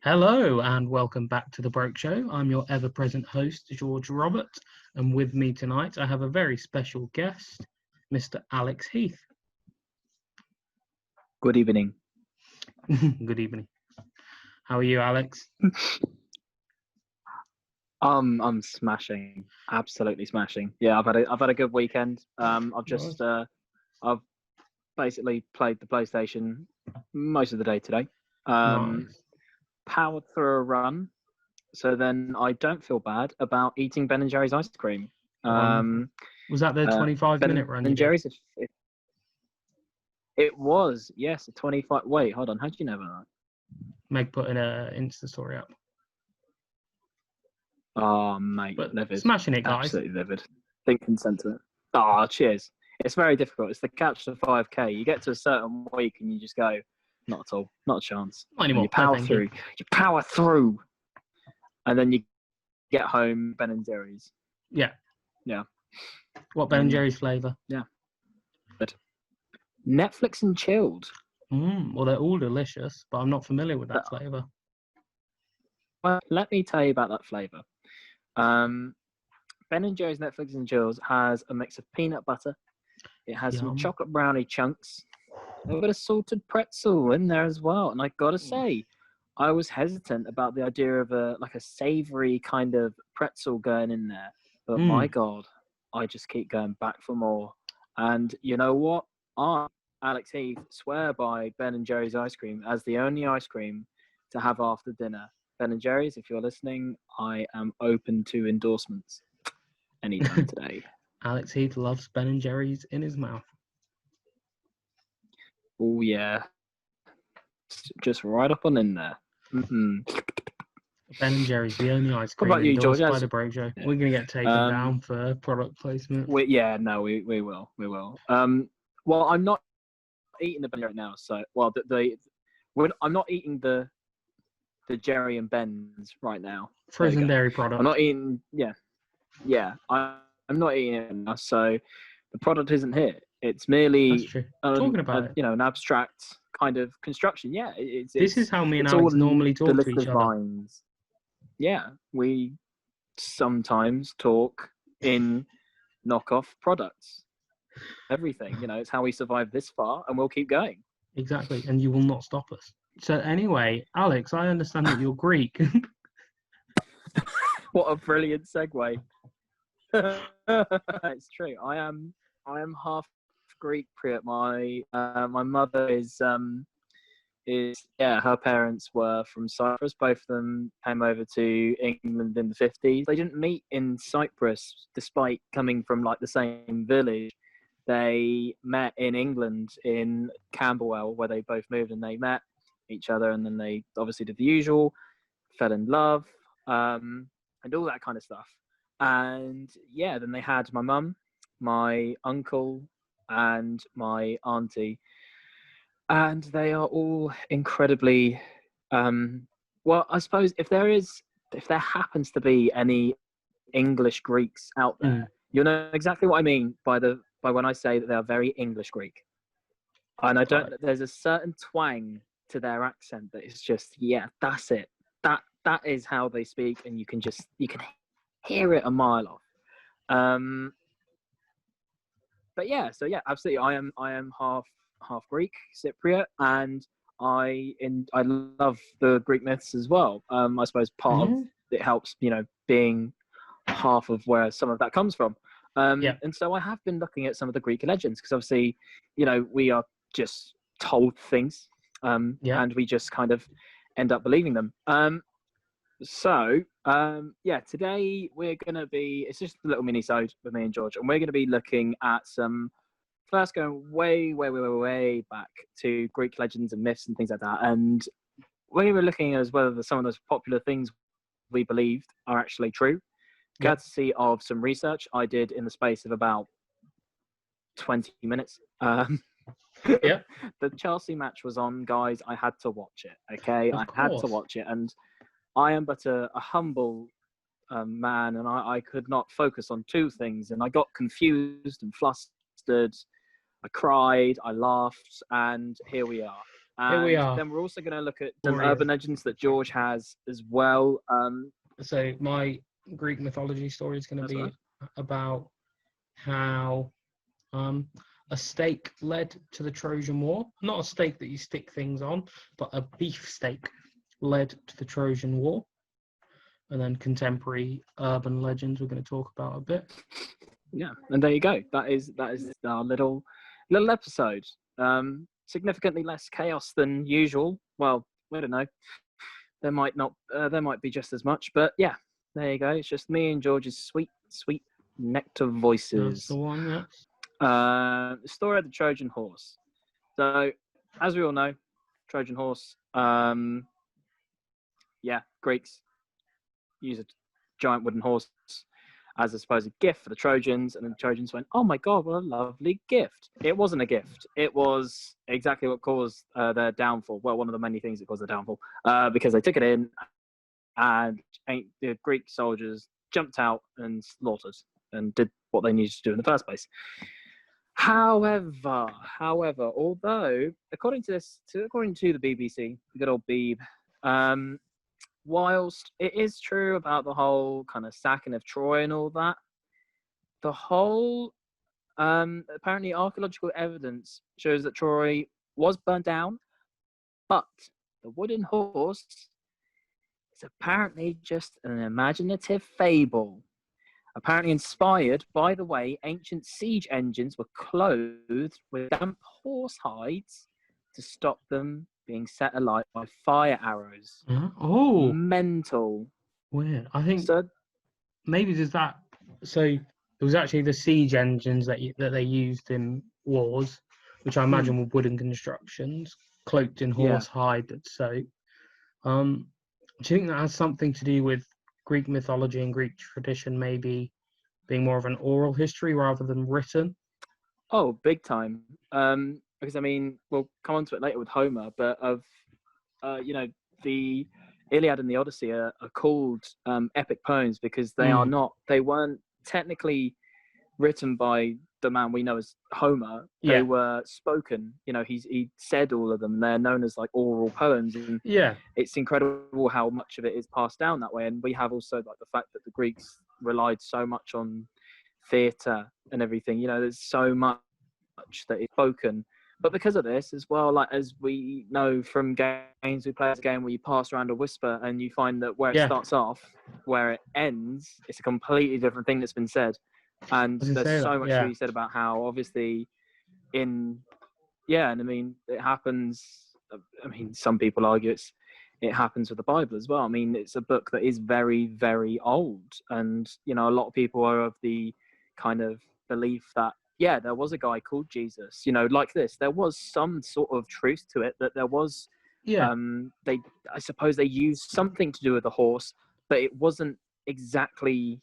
Hello and welcome back to The Broke Show. I'm your ever-present host, George Robert, and with me tonight I have a very special guest, Mr. Alex Heath. Good evening. Good evening. How are you, Alex? I'm smashing, absolutely smashing. Yeah, I've had a good weekend. I've basically played the PlayStation most of the day today. Nice. Powered through a run, so then I don't feel bad about eating Ben and Jerry's ice cream. Was that the 25-minute run you and did? Jerry's. It was, yes, a 25. Wait, hold on. How did you know about that? Meg put in an Insta story up. Oh, mate, But livid. smashing it, guys. Absolutely livid. Think consent to it. Oh, cheers. It's very difficult. It's the catch to 5K. You get to a certain week and you just go, not at all, not a chance. Not anymore. And you power No, through. You power through. And then you get home, Ben and Jerry's. Yeah. Yeah. What Ben and Jerry's flavour? Yeah. Good. Netflix and chilled. Well, they're all delicious, but I'm not familiar with that flavour. Well, let me tell you about that flavour. Ben and Jerry's Netflix and Chills has a mix of peanut butter. It has some chocolate brownie chunks. A bit of salted pretzel in there as well. And I gotta say, I was hesitant about the idea of a savoury kind of pretzel going in there. But my God, I just keep going back for more. And you know what? I, Alex Heath, swear by Ben and Jerry's ice cream as the only ice cream to have after dinner. Ben and Jerry's, if you're listening, I am open to endorsements anytime today. Alex Heath loves Ben and Jerry's in his mouth. Oh, yeah. Just right up on in there. Mm-hmm. Ben and Jerry's, the only ice cream what about you, endorsed George? by The Broke Show. Yeah. We're going to get taken down for product placement. We will. We will. Well, I'm not eating the Ben right now. So, I'm not eating the Jerry and Ben's right now. Frozen dairy product. I'm not eating. Yeah. I'm not eating it now. So the product isn't here. It's merely talking about it. An abstract kind of construction. Yeah, this is how me and Alex normally talk to each other. Lines. Yeah, we sometimes talk in knockoff products. Everything, it's how we survived this far, and we'll keep going. Exactly, and you will not stop us. So anyway, Alex, I understand that you're Greek. What a brilliant segue. It's true. I am half Greek. My mother is her parents were from Cyprus. Both of them came over to England in the 50s. They didn't meet in Cyprus despite coming from the same village. They met in England in Camberwell, where they both moved, and they met each other, and then they obviously did the usual, fell in love, and all that kind of stuff. And yeah, then they had my mum, my uncle, and my auntie, and they are all incredibly well, I suppose if there happens to be any English Greeks out there, you'll know exactly what I mean by when I say that they are very English Greek. And there's a certain twang to their accent that is just, that's it. That is how they speak, and you can hear it a mile off. But yeah, so yeah, absolutely. I am half Greek, Cypriot, and I love the Greek myths as well. I suppose part of it helps, being half of where some of that comes from. And so I have been looking at some of the Greek legends, because obviously, we are just told things, and we just kind of end up believing them. Today it's just a little mini-sode with me and George, and we're going to be looking at first going way back to Greek legends and myths and things like that. And we were looking at whether some of those popular things we believed are actually true, courtesy of some research I did in the space of about 20 minutes. The Chelsea match was on, guys. I had to watch it. Okay, I had to watch it, and I am but a humble man, and I could not focus on two things, and I got confused and flustered. I cried, I laughed, and here we are. Here we And are. then we're also going to look at some Warriors. urban legends that George has as well. So my Greek mythology story is going to That's be right. about how a stake led to the Trojan War. Not a stake that you stick things on, but a beef steak led to the Trojan War. And then contemporary urban legends we're going to talk about a bit. Yeah, and there you go. That is our little episode. Significantly less chaos than usual. Well, I don't know. There might not. There might be just as much, but yeah, there you go. It's just me and George's sweet nectar That's voices. the one, yeah. The story of the Trojan horse. So, as we all know, Trojan horse. Greeks use a giant wooden horse as a supposed gift for the Trojans, and the Trojans went, "Oh my God, what a lovely gift!" It wasn't a gift. It was exactly what caused their downfall. Well, one of the many things that caused their downfall, because they took it in, and the Greek soldiers jumped out and slaughtered and did what they needed to do in the first place. However, although according to the BBC, the good old Beeb, whilst it is true about the whole kind of sacking of Troy and all that, the whole apparently archaeological evidence shows that Troy was burnt down, but the wooden horse is apparently just an imaginative fable. Apparently inspired by the way ancient siege engines were clothed with damp horse hides to stop them being set alight by fire arrows. Oh, Mental. weird. I think So, maybe there's that. So it was actually the siege engines that they used in wars, which I imagine were wooden constructions, cloaked in horse hide that's soaked. Do you think that has something to do with Greek mythology and Greek tradition maybe being more of an oral history rather than written? oh, big time. Because I mean, we'll come on to it later with Homer, but the Iliad and the Odyssey are called epic poems because they weren't technically written by the man we know as Homer. They were spoken. He said all of them. They're known as like oral poems, and it's incredible how much of it is passed down that way. And we have also like the fact that the Greeks relied so much on theatre and everything. There's so much that is spoken. But because of this, as well, like as we know from games we play, as a game where you pass around a whisper and you find that where it starts off, where it ends, it's a completely different thing that's been said. And there's so much to be said about how obviously and I mean, it happens. I mean, some people argue it happens with the Bible as well. I mean, it's a book that is very, very old. And, a lot of people are of the kind of belief that, there was a guy called Jesus, like this. There was some sort of truth to it, that there was, I suppose they used something to do with the horse, but it wasn't exactly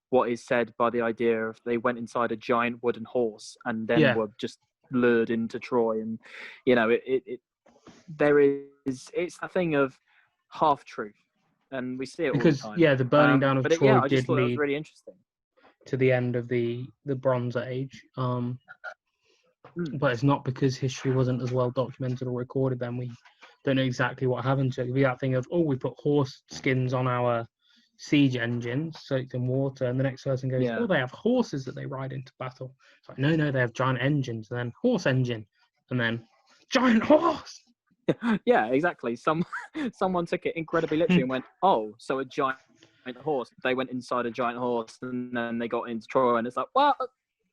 what is said by the idea of they went inside a giant wooden horse and then were just lured into Troy. And, it's a thing of half truth. And we see it because, all the time. The burning down of Troy I just did thought it was lead really interesting to the end of the Bronze Age. But it's not because history wasn't as well documented or recorded then. We don't know exactly what happened to it. It'd be that thing of, we put horse skins on our siege engines soaked in water, and the next person goes, they have horses that they ride into battle. It's like, no, they have giant engines, and then horse engine, and then giant horse. Yeah, exactly. Someone took it incredibly literally and went, so a giant horse. They went inside a giant horse and then they got into Troy, and it's like, well,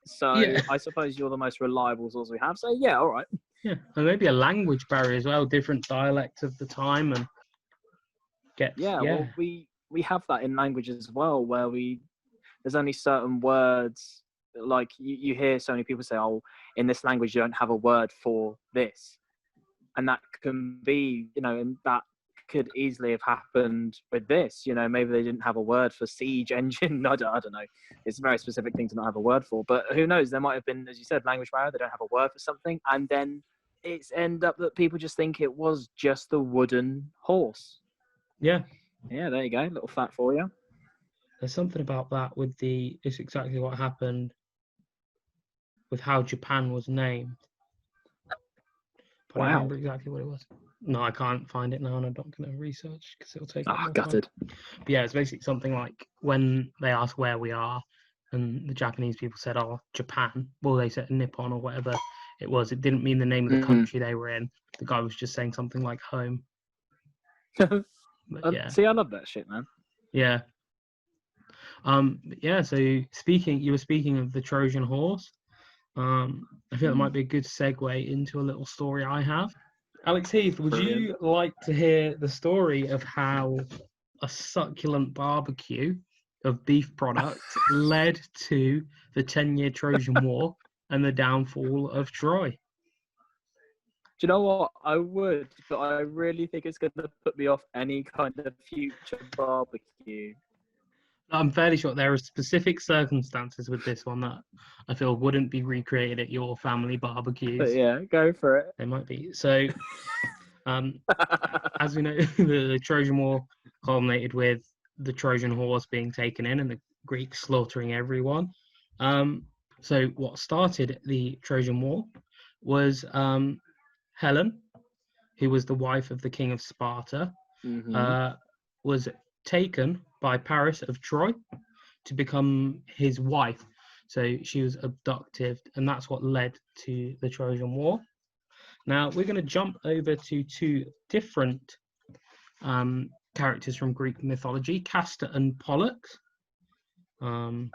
so I suppose you're the most reliable source we have. So all right. Yeah, and maybe a language barrier as well, different dialects of the time, and well, we have that in language as well, where there's only certain words, like you hear so many people say, in this language you don't have a word for this, and that can be, and that could easily have happened with this. Maybe they didn't have a word for siege engine. I don't know. It's a very specific thing to not have a word for, but who knows? There might have been, as you said, language barrier. They don't have a word for something, and then it's end up that people just think it was just a wooden horse. Yeah, there you go. Little fact for you. There's something about that it's exactly what happened with how Japan was named. but I don't remember exactly what it was. No, I can't find it now, and I'm not going to research because it'll take up more gutted. time. But yeah, it's basically something like when they ask where we are, and the Japanese people said, "Oh, Japan." Well, they said Nippon or whatever it was. It didn't mean the name of the country they were in. The guy was just saying something like home. But yeah. See, I love that shit, man. Yeah. Yeah. So you were speaking of the Trojan horse. I feel that might be a good segue into a little story I have. Alex Heath, would you like to hear the story of how a succulent barbecue of beef products led to the 10-year Trojan War and the downfall of Troy? Do you know what? I would, but I really think it's going to put me off any kind of future barbecue. I'm fairly sure there are specific circumstances with this one that I feel wouldn't be recreated at your family barbecues. But yeah, go for it. They might be. So, as we know, the Trojan War culminated with the Trojan horse being taken in and the Greeks slaughtering everyone. So what started the Trojan War was Helen, who was the wife of the king of Sparta, was taken by Paris of Troy to become his wife. So she was abducted, and that's what led to the Trojan War. Now we're going to jump over to two different characters from Greek mythology, Castor and Pollux, who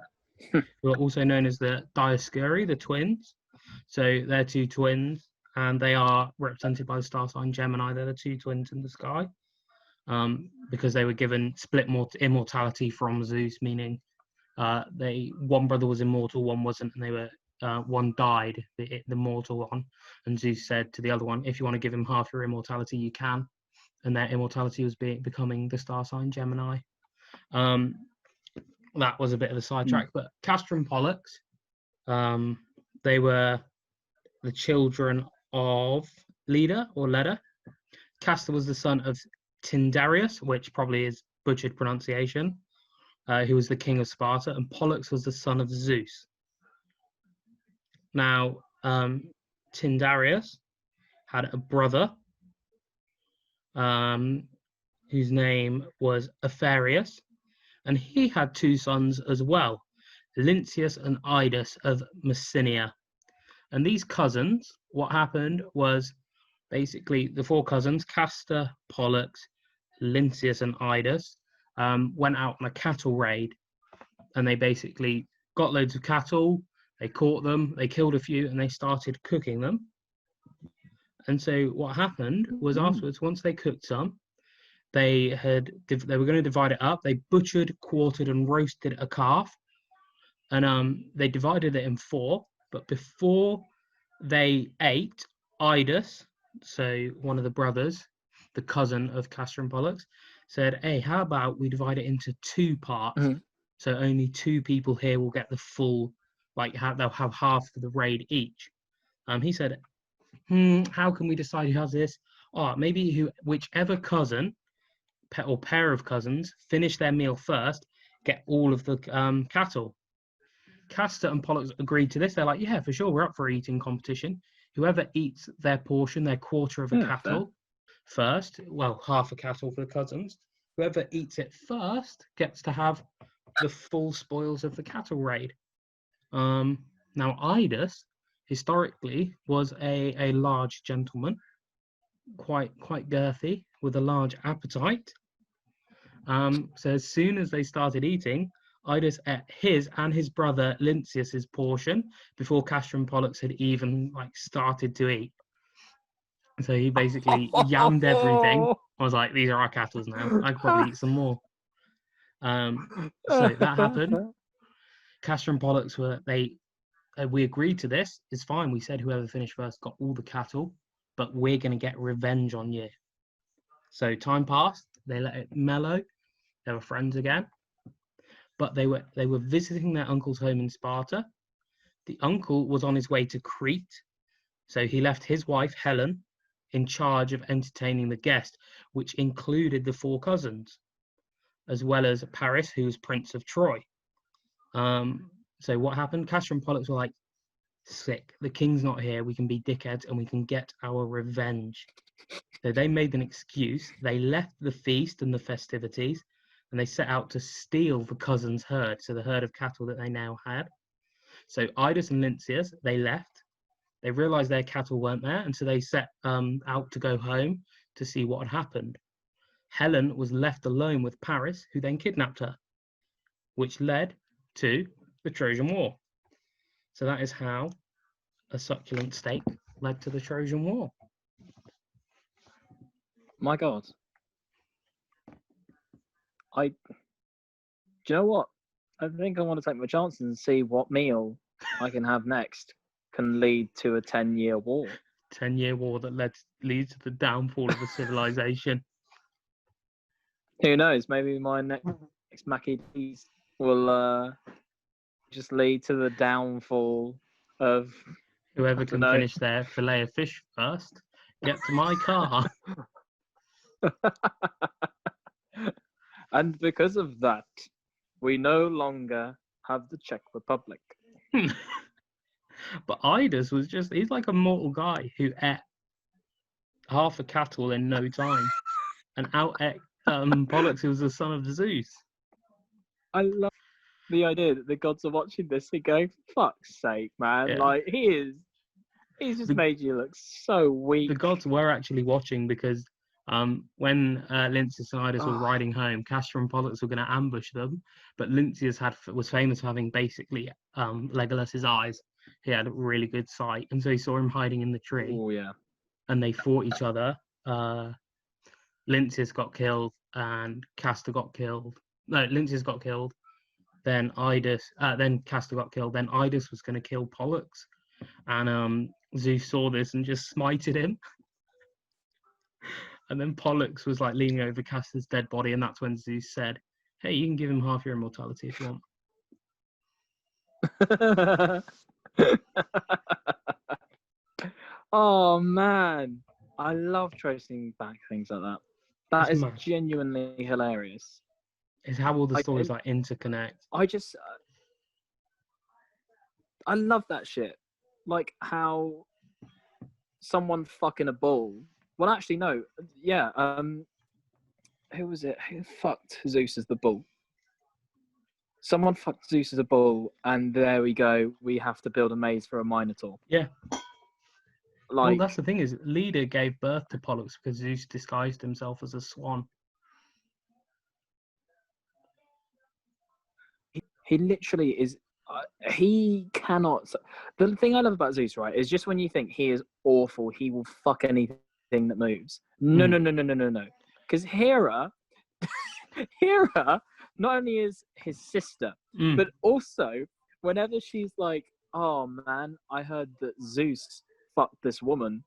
are also known as the Dioscuri, the twins. So they're two twins, and they are represented by the star sign Gemini. They're the two twins in the sky, because they were given split immortality from Zeus, meaning one brother was immortal, one wasn't, and they were one died, the mortal one, and Zeus said to the other one, if you want to give him half your immortality, you can. And their immortality was becoming the star sign Gemini. That was a bit of a sidetrack, but Castor and Pollux, they were the children of Leda. Castor was the son of Tyndareus, which probably is butchered pronunciation, who was the king of Sparta, and Pollux was the son of Zeus. Now, Tyndareus had a brother whose name was Apharius, and he had two sons as well, Lynceus and Idas of Messenia. And these cousins, what happened was basically the four cousins, Castor, Pollux, Lynceus, and Idas, went out on a cattle raid, and they basically got loads of cattle. They caught them, they killed a few, and they started cooking them. And so what happened was afterwards, once they cooked some, they were going to divide it up. They butchered, quartered, and roasted a calf, and they divided it in four. But before they ate, Idas, so one of the brothers, the cousin of Castor and Pollux, said, "Hey, how about we divide it into two parts? So only two people here will get the full, they'll have half of the raid each." He said, how can we decide who has this? Maybe whichever cousin or pair of cousins finish their meal first, get all of the cattle. Castor and Pollux agreed to this. They're like, yeah, for sure, we're up for eating competition. Whoever eats their portion, their quarter of a cattle first, well, half a cattle for the cousins, whoever eats it first gets to have the full spoils of the cattle raid. Now, Idas, historically, was a large gentleman, quite girthy, with a large appetite. So as soon as they started eating, Idas ate his and his brother Lynceus's portion before Castor and Pollux had even started to eat. So he basically yammed everything. I was like, these are our cattle now. I could probably eat some more. So that happened. Castor and Pollux we agreed to this. It's fine. We said whoever finished first got all the cattle, but we're going to get revenge on you. So time passed. They let it mellow. They were friends again. But they were visiting their uncle's home in Sparta. The uncle was on his way to Crete. So he left his wife, Helen, in charge of entertaining the guest, which included the four cousins, as well as Paris, who was Prince of Troy. So what happened? Castor and Pollux were like, sick. The king's not here. We can be dickheads and we can get our revenge. So they made an excuse. They left the feast and the festivities, and they set out to steal the cousin's herd, so the herd of cattle that they now had. So Idus and Lynceus, they left. They realized their cattle weren't there, and so they set out to go home to see what had happened. Helen was left alone with Paris, who then kidnapped her, which led to the Trojan War. So that is how a succulent steak led to the Trojan War. My God. Do you know what? I think I want to take my chances and see what meal I can have next can lead to a 10-year war. 10-year war that leads to the downfall of a civilization. Who knows? Maybe my next Mackie D's will just lead to the downfall of whoever can finish their fillet of fish first. Get to my car. And because of that, we no longer have the Czech Republic. But Idus was he's like a mortal guy who ate half a cattle in no time and out-ate Pollux, who was the son of Zeus. I love the idea that the gods are watching this and going, fuck's sake, man. Yeah. Like, he's just made you look so weak. The gods were actually watching because when Lynceus and Idus were riding home, Castor and Pollux were going to ambush them, but Lynceus was famous for having basically Legolas's eyes. He had a really good sight, and so he saw him hiding in the tree. Oh yeah. And they fought each other. Lynceus got killed, and Castor got killed. No, Lynceus got killed. Then Castor got killed. Then Idus was going to kill Pollux, and Zeus saw this and just smited him. And then Pollux was like leaning over Castor's dead body, and that's when Zeus said, "Hey, you can give him half your immortality if you want." Oh man, I love tracing back things like that. That is genuinely hilarious. It's how all the stories like interconnect. I love that shit. Like how someone fucking a bull. Well, actually, no. Yeah. Who was it? Who fucked Zeus as the bull? Someone fucked Zeus as a bull, and there we go. We have to build a maze for a Minotaur. Yeah. Well, that's the thing is, Leda gave birth to Pollux because Zeus disguised himself as a swan. He literally is. He cannot. The thing I love about Zeus, right, is just when you think he is awful, he will fuck anything that moves. No. Because Hera, not only is his sister, but also whenever she's like, "Oh man, I heard that Zeus fucked this woman.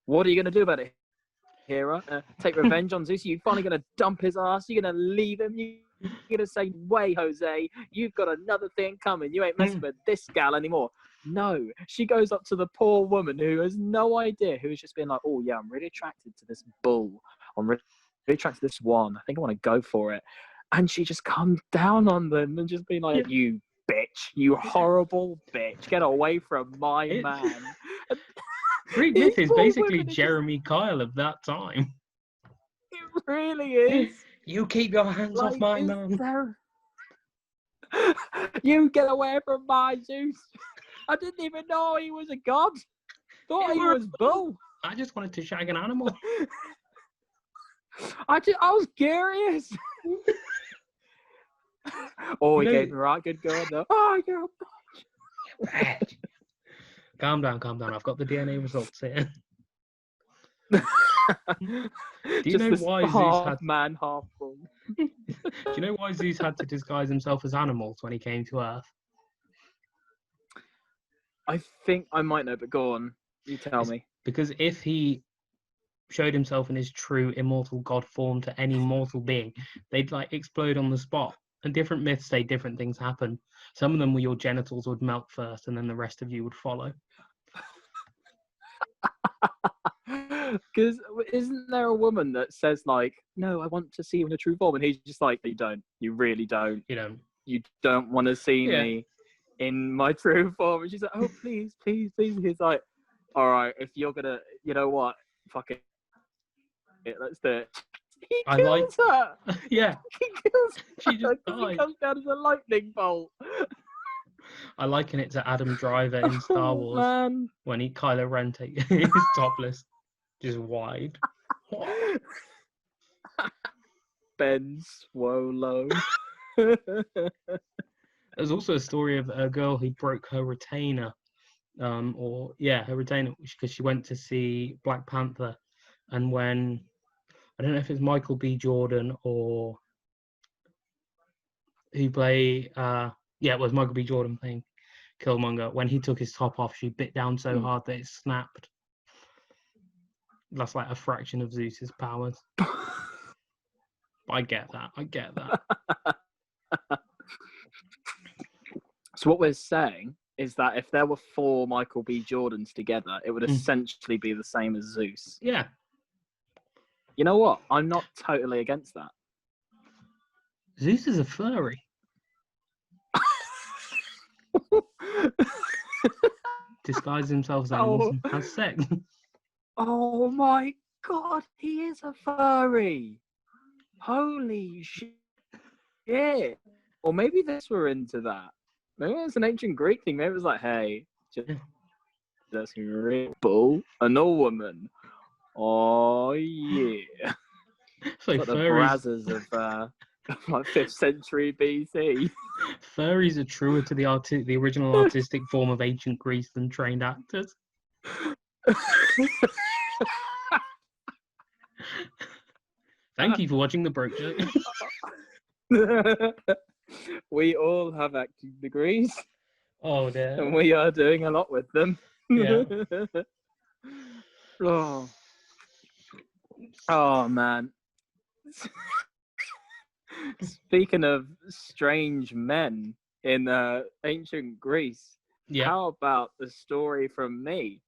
What are you gonna do about it, Hera? Take revenge on Zeus? Are you finally gonna dump his ass? You're gonna leave him? You're gonna say, wait, Jose, you've got another thing coming. You ain't messing with this gal anymore." No, she goes up to the poor woman who has no idea, who has just been like, "Oh yeah, I'm really attracted to this bull. I'm really attracted to this swan. I think I want to go for it." And she just comes down on them and just be like, "You bitch, you horrible bitch, get away from my man." Greek myth is basically Jeremy Kyle of that time. It really is. You keep your hands off my man. You get away from my Zeus. I didn't even know he was a god. Thought he was bull. I just wanted to shag an animal. I was curious. Oh, he gave me a right good go though. Oh, you're a bitch. Calm down. I've got the DNA results here. Do you know why Zeus had man, half bull? Do you know why Zeus had to disguise himself as animals when he came to Earth? I think I might know, but go on. You tell me. Because if he showed himself in his true immortal god form to any mortal being, they'd like explode on the spot. And different myths say different things happen. Some of them were your genitals would melt first, and then the rest of you would follow. Because isn't there a woman that says like, "No, I want to see you in a true form," and he's just like, "You don't. You really don't. You don't. You don't want to see me in my true form. And she's like, oh, please, please, please. He's like, all right, if you're gonna, you know what, fuck it, let's do it. He kills her. Yeah. He kills her. She just because he died. comes down as a lightning bolt. I liken it to Adam Driver in Star Wars Man. when Kylo Ren is topless, just wide. Ben Swallow. There's also a story of a girl who broke her retainer, her retainer, because she went to see Black Panther, and when I don't know if it's Michael B. Jordan or who play, it was Michael B. Jordan playing Killmonger. When he took his top off, she bit down so hard that it snapped. That's like a fraction of Zeus's powers. I get that. So what we're saying is that if there were 4 Michael B. Jordans together, it would essentially be the same as Zeus. Yeah. You know what? I'm not totally against that. Zeus is a furry. Disguises himself as animals and has sex. Oh my god, he is a furry. Holy shit. Or maybe this were into that. Maybe it's an ancient Greek thing. Maybe it was like, hey, just ripple an old woman. Oh yeah. So like the brazzers of like 5th century BC. Furries are truer to the original artistic form of ancient Greece than trained actors. Thank you for watching The Broke Joke. We all have acting degrees. Oh dear. And we are doing a lot with them. Yeah. Oh man. Speaking of strange men in ancient Greece, how about the story from me?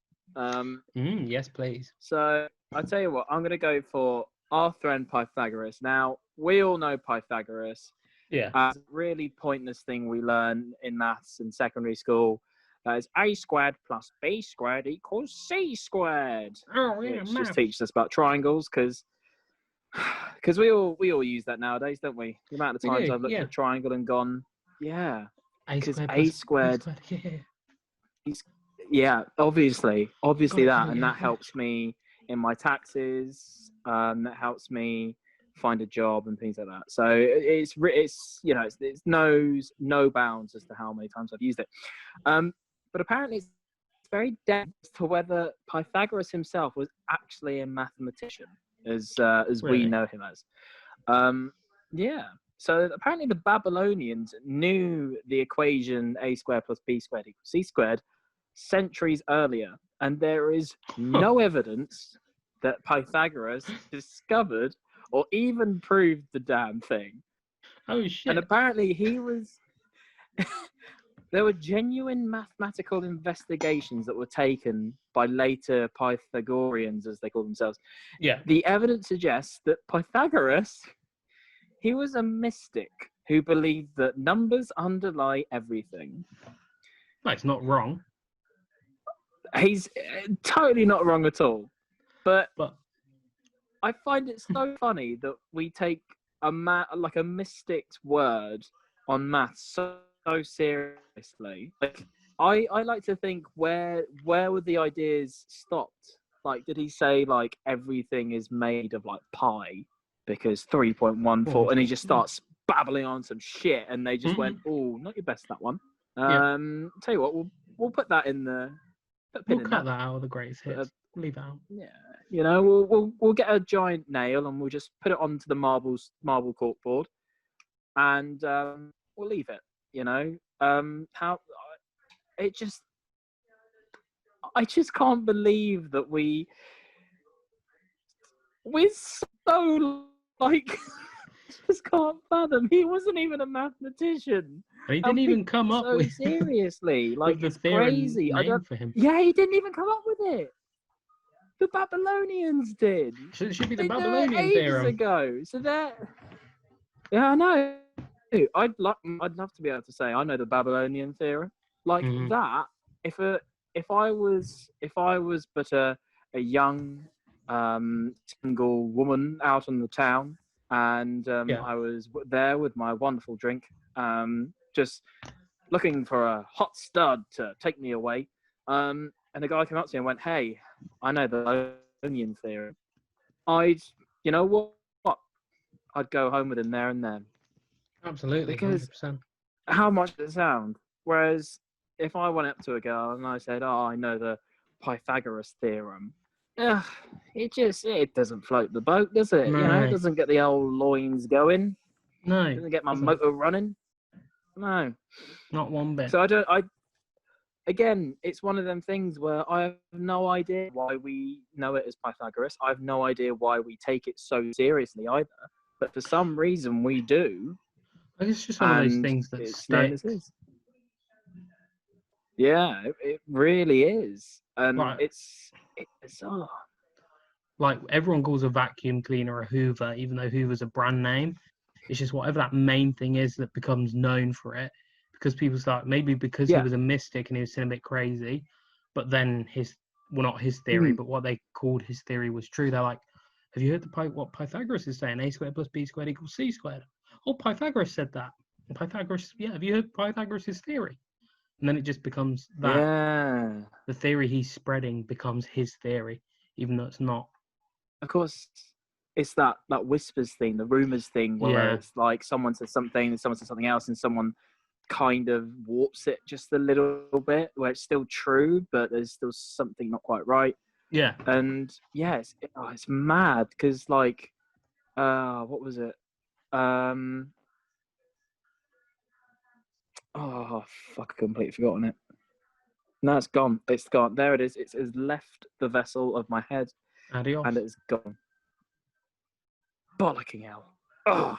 Yes, please. So I'll tell you what, I'm going to go for Arthur and Pythagoras. Now, we all know Pythagoras. Yeah. A really pointless thing we learn in maths in secondary school. That is a squared plus b squared equals c squared. Oh, yeah, which just teaches us about triangles because we all use that nowadays, don't we? The amount of times I've looked at a triangle and gone, because a squared. Yeah, obviously that, and that helps me in my taxes. That helps me find a job and things like that. So it's knows no bounds as to how many times I've used it. But apparently it's very dense to whether Pythagoras himself was actually a mathematician, as we know him as. So apparently the Babylonians knew the equation a squared plus b squared equals c squared centuries earlier, and there is no evidence that Pythagoras discovered or even proved the damn thing. Oh shit. And apparently he was there were genuine mathematical investigations that were taken by later Pythagoreans, as they call themselves. Yeah. The evidence suggests that Pythagoras, he was a mystic who believed that numbers underlie everything. That's not wrong. He's totally not wrong at all. But I find it so funny that we take a mystic's word on maths so seriously. Like I like to think where were the ideas stopped? Like, did he say like everything is made of like pi because 3.14, and he just starts babbling on some shit, and they just went, oh, not your best, that one. Tell you what, we'll put that in the. We'll cut that out of the greatest hits. Leave out. Yeah, we'll get a giant nail and we'll just put it onto the marble corkboard, and we'll leave it. I just can't believe that we're so like just can't fathom. He wasn't even a mathematician. And he didn't even come up with seriously. Like, with it's crazy. for him. Yeah, he didn't even come up with it. The Babylonians did. So it should be the Babylonian ages theorem. Ago. So that. Yeah, I know. I'd love to be able to say I know the Babylonian theorem. Like Mhm. that, if I was but a young single woman out on the town, and Yeah. I was there with my wonderful drink, just looking for a hot stud to take me away, and a guy came up to me and went, "Hey, I know the onion theory." I'd, you know what? I'd go home with him there and then, Absolutely, because 100%. how much does it sound? Whereas if I went up to a girl and I said, "Oh, I know the Pythagoras theorem," ugh, it doesn't float the boat, does it? You know, it No, doesn't get the old loins going, no, doesn't get my doesn't. motor running. No. Not one bit. So I don't. I again, it's one of them things where I have no idea why we know it as Pythagoras. I have no idea why we take it so seriously either. But for some reason we do, I guess it's just one of those and things that it's known as sticks. is. Yeah, it really is, and Like, it's oh, like everyone calls a vacuum cleaner a Hoover, even though Hoover's a brand name. It's just whatever that main thing is that becomes known for it, because people start, maybe because he yeah, was a mystic and he was a bit crazy, but then well, not his theory, mm, but what they called his theory was true. They're like, have you heard what Pythagoras is saying? A squared plus b squared equals c squared. Oh, Pythagoras said that. Pythagoras, yeah. Have you heard Pythagoras' theory? And then it just becomes that yeah. the theory he's spreading becomes his theory, even though it's not. Of course, it's that whispers thing, the rumors thing, where Yeah, it's like someone says something and someone says something else, and someone kind of warps it just a little bit, where it's still true, but there's still something not quite right. yeah. And yeah, it's mad because like, what was it? Um, oh fuck, I completely forgotten it. No, it's gone. It's gone. There it is. It's left the vessel of my head, and Adios. it's gone. Bollocking hell. Oh,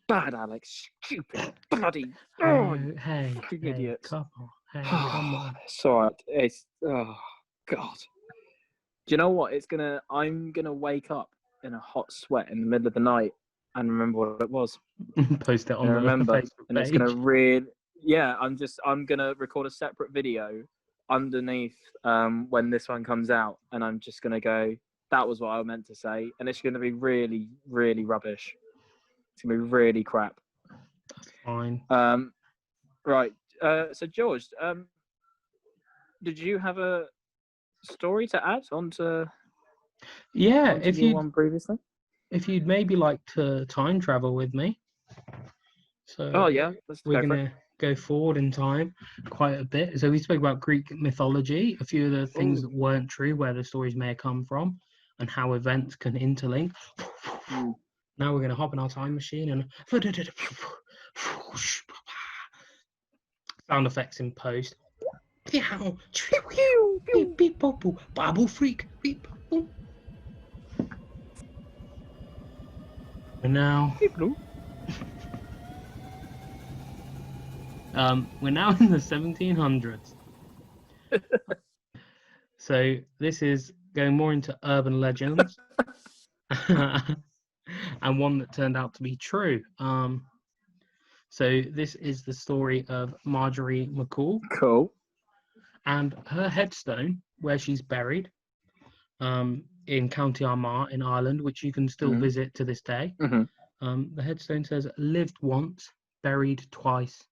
bad Alex. Stupid. Bloody. Oh, you Hey, fucking hey, idiots. come on. Hey, come on. It's alright. It's oh god. Do you know what? I'm gonna wake up in a hot sweat in the middle of the night and remember what it was. Post it And on the remember, Facebook and it's gonna page. really, yeah. I'm gonna record a separate video underneath when this one comes out, and I'm just gonna go. That was what I meant to say, and it's gonna be really, really rubbish. It's gonna be really crap. That's fine. Right. So George, did you have a story to add onto Yeah, your one previously? if you'd maybe like to time travel with me. So Oh yeah, let's we're go for it. gonna go forward in time quite a bit. So we spoke about Greek mythology, a few of the things Ooh. that weren't true, where the stories may have come from, and how events can interlink. Mm. Now we're gonna hop in our time machine and sound effects in post. Babble freak. And now we're now in the 1700s. So this is going more into urban legends, and one that turned out to be true. So this is the story of Marjorie McCall Cool. and her headstone, where she's buried, in County Armagh in Ireland, which you can still Mm-hmm. visit to this day. Mm-hmm. The headstone says, "Lived once, buried twice."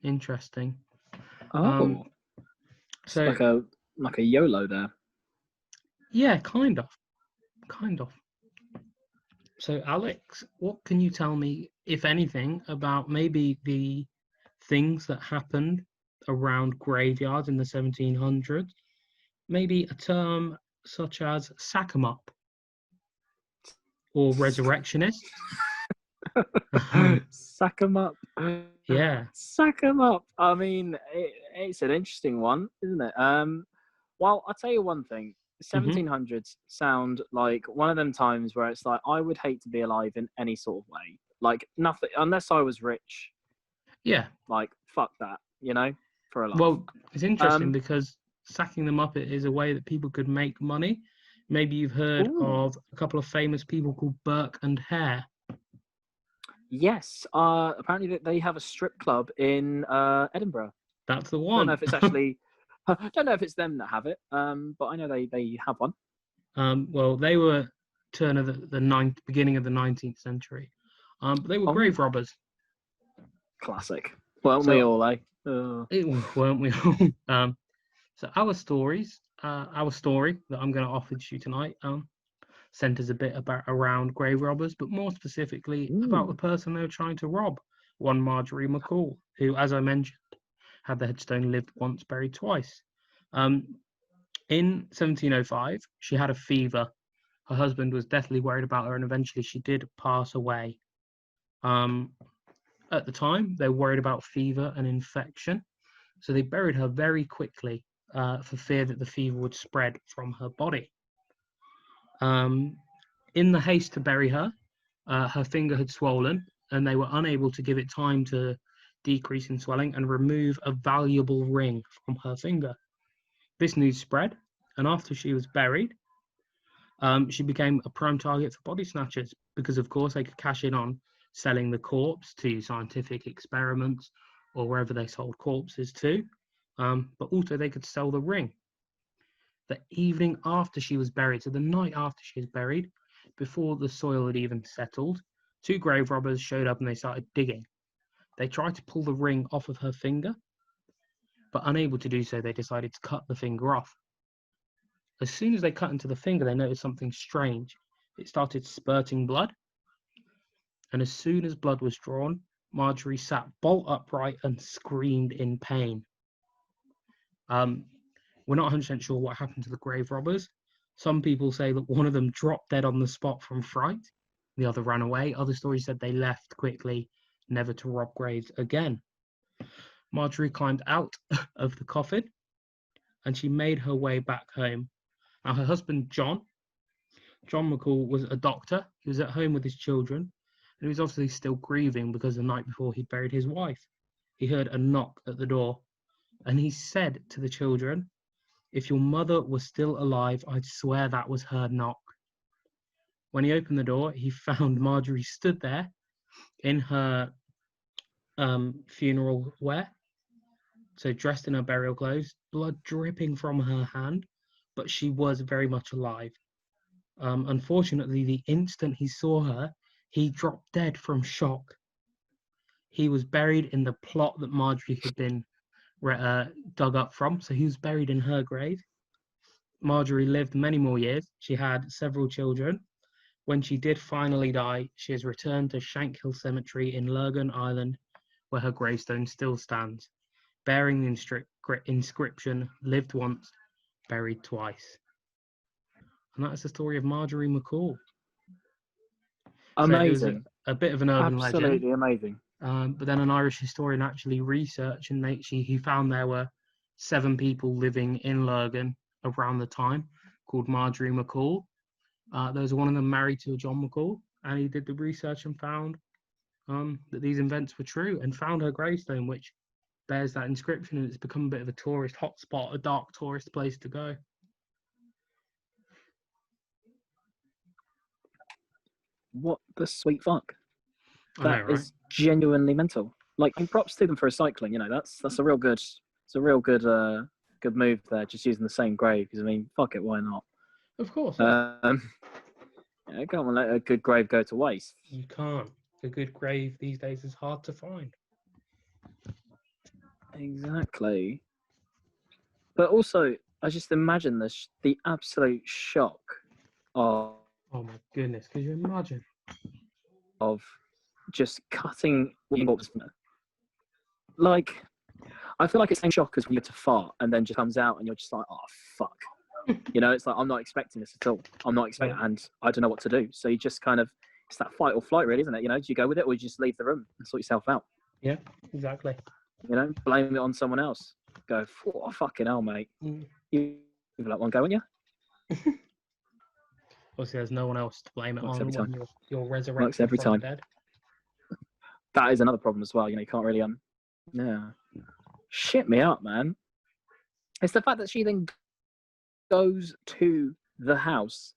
Interesting. Oh, So like a YOLO there. yeah, kind of. So Alex, what can you tell me, if anything, about maybe the things that happened around graveyards in the 1700s? Maybe a term such as sack 'em up or resurrectionist. Sack 'em up. Yeah. Sack 'em up. I mean, it's an interesting one, isn't it? Well, I'll tell you one thing. Mm-hmm. 1700s sound like one of them times where it's like I would hate to be alive in any sort of way. Like nothing, unless I was rich. Yeah. Like fuck that, you know, for a laugh. Well, it's interesting because sacking them up is a way that people could make money. Maybe you've heard Ooh. of a couple of famous people called Burke and Hare. Yes. Apparently they have a strip club in Edinburgh. That's the Don't know one. if it's actually. Don't know if it's them that have it. But I know they have one. Well, they were turn of the beginning of the 19th century. But they were Oh, grave robbers. classic. Weren't we So all, eh? weren't we all? So our story that I'm going to offer to you tonight, centers a bit around grave robbers, but more specifically about the person they were trying to rob, one Marjorie McCall, who, as I mentioned, had the headstone lived once, buried twice. In 1705, she had a fever. Her husband was deathly worried about her, and eventually she did pass away. At the time, they were worried about fever and infection, so they buried her very quickly for fear that the fever would spread from her body. In the haste to bury her, her finger had swollen, and they were unable to give it time to decrease in swelling and remove a valuable ring from her finger. This news spread, and after she was buried, she became a prime target for body snatchers because, of course, they could cash in on selling the corpse to scientific experiments or wherever they sold corpses to. But also they could sell the ring. The evening after she was buried, so the night after she was buried, before the soil had even settled, two grave robbers showed up and they started digging. They tried to pull the ring off of her finger, but unable to do so, they decided to cut the finger off. As soon as they cut into the finger, they noticed something strange. It started spurting blood, and as soon as blood was drawn, Marjorie sat bolt upright and screamed in pain. We're not 100% sure what happened to the grave robbers. Some people say that one of them dropped dead on the spot from fright. The other ran away. Other stories said they left quickly, never to rob graves again. Marjorie climbed out of the coffin and she made her way back home. Now, her husband, John McCall, was a doctor. He was at home with his children, and he was obviously still grieving because the night before he buried his wife. He heard a knock at the door, and he said to the children, "If your mother was still alive, I'd swear that was her knock." When he opened the door, he found Marjorie stood there in her funeral wear, so dressed in her burial clothes, blood dripping from her hand, but she was very much alive. Unfortunately, the instant he saw her, he dropped dead from shock. He was buried in the plot that Marjorie had been dug up from, so he was buried in her grave. Marjorie lived many more years. She had several children. When she did finally die, she has returned to Shankill Cemetery in Lurgan Island, where her gravestone still stands, bearing the inscription, "Lived once, buried twice." And that's the story of Marjorie McCall. So it was Amazing. a bit of an urban legend. Absolutely amazing. But then an Irish historian actually researched and he found there were 7 people living in Lurgan around the time called Marjorie McCall. There was one of them married to a John McCall, and he did the research and found that these events were true and found her gravestone, which bears that inscription, and it's become a bit of a tourist hotspot, a dark tourist place to go. What the sweet fuck? I know, That right? is genuinely mental. Like, props to them for recycling. You know, that's a real good. It's a real good good move there. Just using the same grave because I mean, fuck it, why not? Of course. Yeah. Yeah, can't let a good grave go to waste. You can't. A good grave these days is hard to find. Exactly. But also, I just imagine the absolute shock of. Oh my goodness, could you imagine? Of just cutting like, I feel like it's the same shock as when you go to fart and then just comes out and you're just like, oh fuck. You know, it's like, I'm not expecting this at all. I'm not expecting it, and I don't know what to do. So you just kind of, it's that fight or flight, really, isn't it? You know, do you go with it or you just leave the room and sort yourself out? Yeah, exactly. You know, blame it on someone else. Go, oh, fucking hell, mate. You like one go, wouldn't you? Obviously, there's no one else to blame it Works on every when time. you're Works resurrected every from time. the dead. That is another problem as well. You know, you can't really yeah. Shit me up, man. It's the fact that she then goes to the house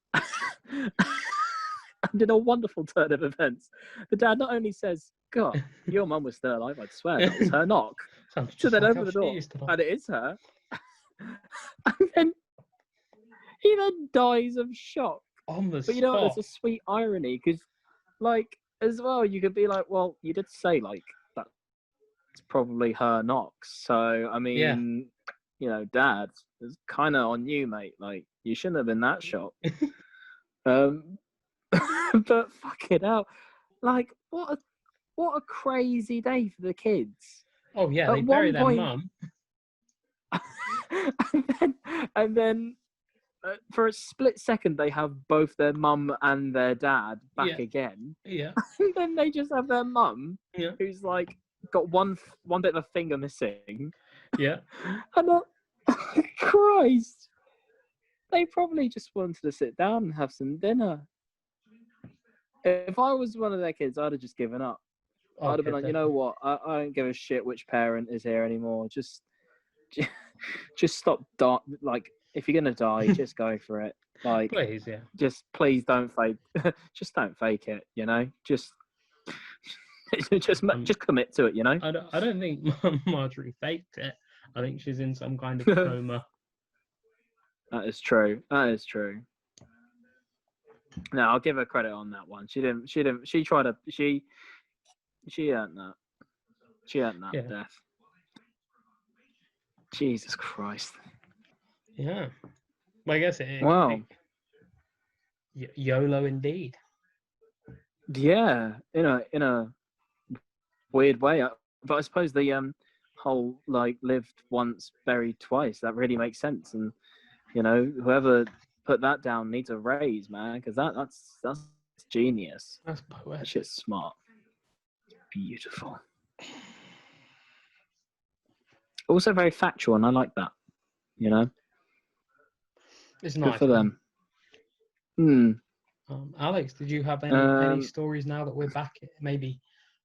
And in a wonderful turn of events, the dad not only says, God, your mum was still alive, I'd swear that was her knock. Sounds So just then like open how the she door, used to knock. and it is her. And then he then dies of shock. On the But you know what, spot. there's a sweet irony, because, like, as well, you could be like, well, you did say, like, that's probably her knocks. So, I mean, you know, Dad, it's kind of on you, mate. Like, you shouldn't have been that shocked. But fucking hell, like, what a crazy day for the kids. Oh yeah, At they bury one their point, mum. and then for a split second, they have both their mum and their dad back again. Yeah. And then they just have their mum, who's like got one bit of a finger missing. Yeah. And Christ, they probably just wanted to sit down and have some dinner. If I was one of their kids, I'd have just given up. I'd have been like, you know what? I don't give a shit which parent is here anymore. Just stop. Like, if you're gonna die, just go for it. Like, please, just please don't fake. Just don't fake it. You know, just commit to it. You know. I don't think Marjorie faked it. I think she's in some kind of coma. That is true. No, I'll give her credit on that one. She didn't. She tried to. She earned that. She earned that death. Jesus Christ. Yeah. Well, I guess it. Wow. YOLO indeed. Yeah, in a weird way, but I suppose the whole like lived once, buried twice. That really makes sense, and you know, whoever put that down needs a raise, man, because that's genius. That's poetic. That shit's smart. Beautiful. Also very factual, and I like that. You know, it's nice. Good for them. Alex, did you have any stories now that we're back? Maybe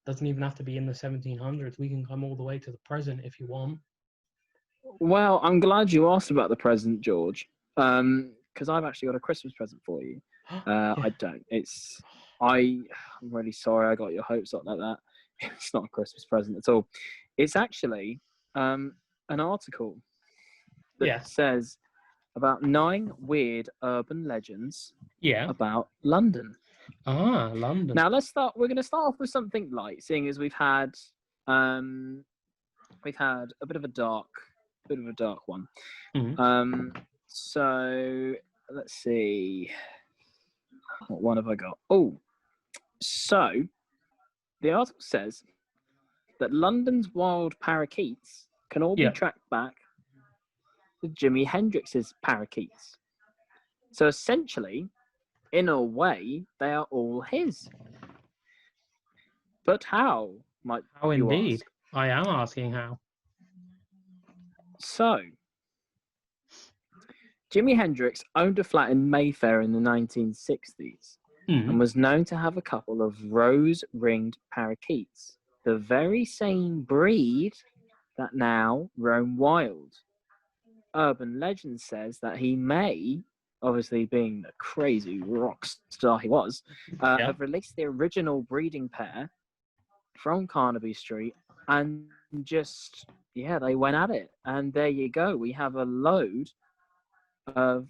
doesn't even have to be in the 1700s. We can come all the way to the present if you want. Well, I'm glad you asked about the present, George, because I've actually got a Christmas present for you. I don't. I'm really sorry I got your hopes up like that. It's not a Christmas present at all. It's actually an article that says about 9 weird urban legends about London. Ah, London. Now we're going to start off with something light, seeing as we've had a bit of a dark one. Mm-hmm. So let's see, what one have I got? Oh, so the article says that London's wild parakeets can all be tracked back to Jimi Hendrix's parakeets. So essentially, in a way, they are all his. But how, might how you indeed? ask? I am asking how. So, Jimi Hendrix owned a flat in Mayfair in the 1960s and was known to have a couple of rose-ringed parakeets, the very same breed that now roam wild. Urban legend says that he may, obviously being the crazy rock star he was, have released the original breeding pair from Carnaby Street and just, they went at it. And there you go. We have a load of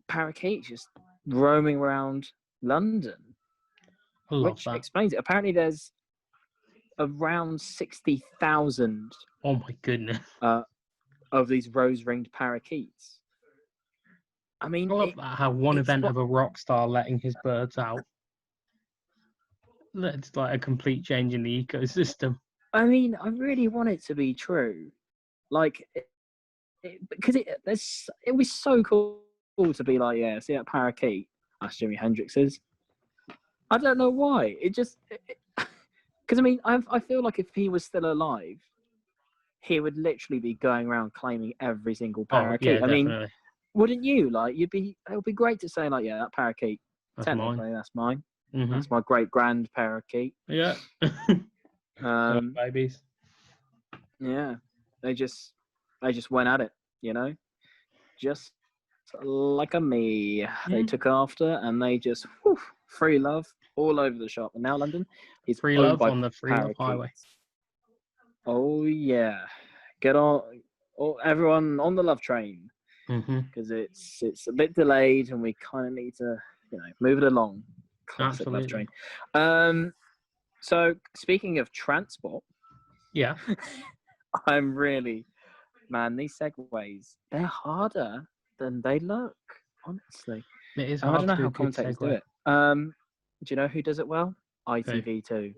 parakeets just roaming around London, which explains it. Apparently there's around 60,000 oh my goodness of these rose-ringed parakeets. I mean, I love how one event of a rock star letting his birds out. That's like a complete change in the ecosystem. I mean, I really want it to be true, like, because it was so cool to be like, see that parakeet? That's Jimi Hendrix's. I don't know why. It just because I mean, I feel like if he was still alive, he would literally be going around claiming every single parakeet. I mean, wouldn't you? Like, it would be great to say like, that parakeet, technically that's mine. Mm-hmm. That's my great grand parakeet. Yeah. Babies. Yeah, they just went at it, just like a me. They Mm. took after and they just free love all over the shop. And now London is Free owned love by on the Free Love Highway. parakeets. Oh yeah, get on, everyone on the love train Mm-hmm. because it's a bit delayed and we kind of need to move it along. Classic love Absolutely. train. So speaking of transport, Yeah. I'm really these segways, they're harder than they look, honestly. It is And I hard don't to know do a how good commentators do segue. it. Do you know who does it well? Who? ITV2,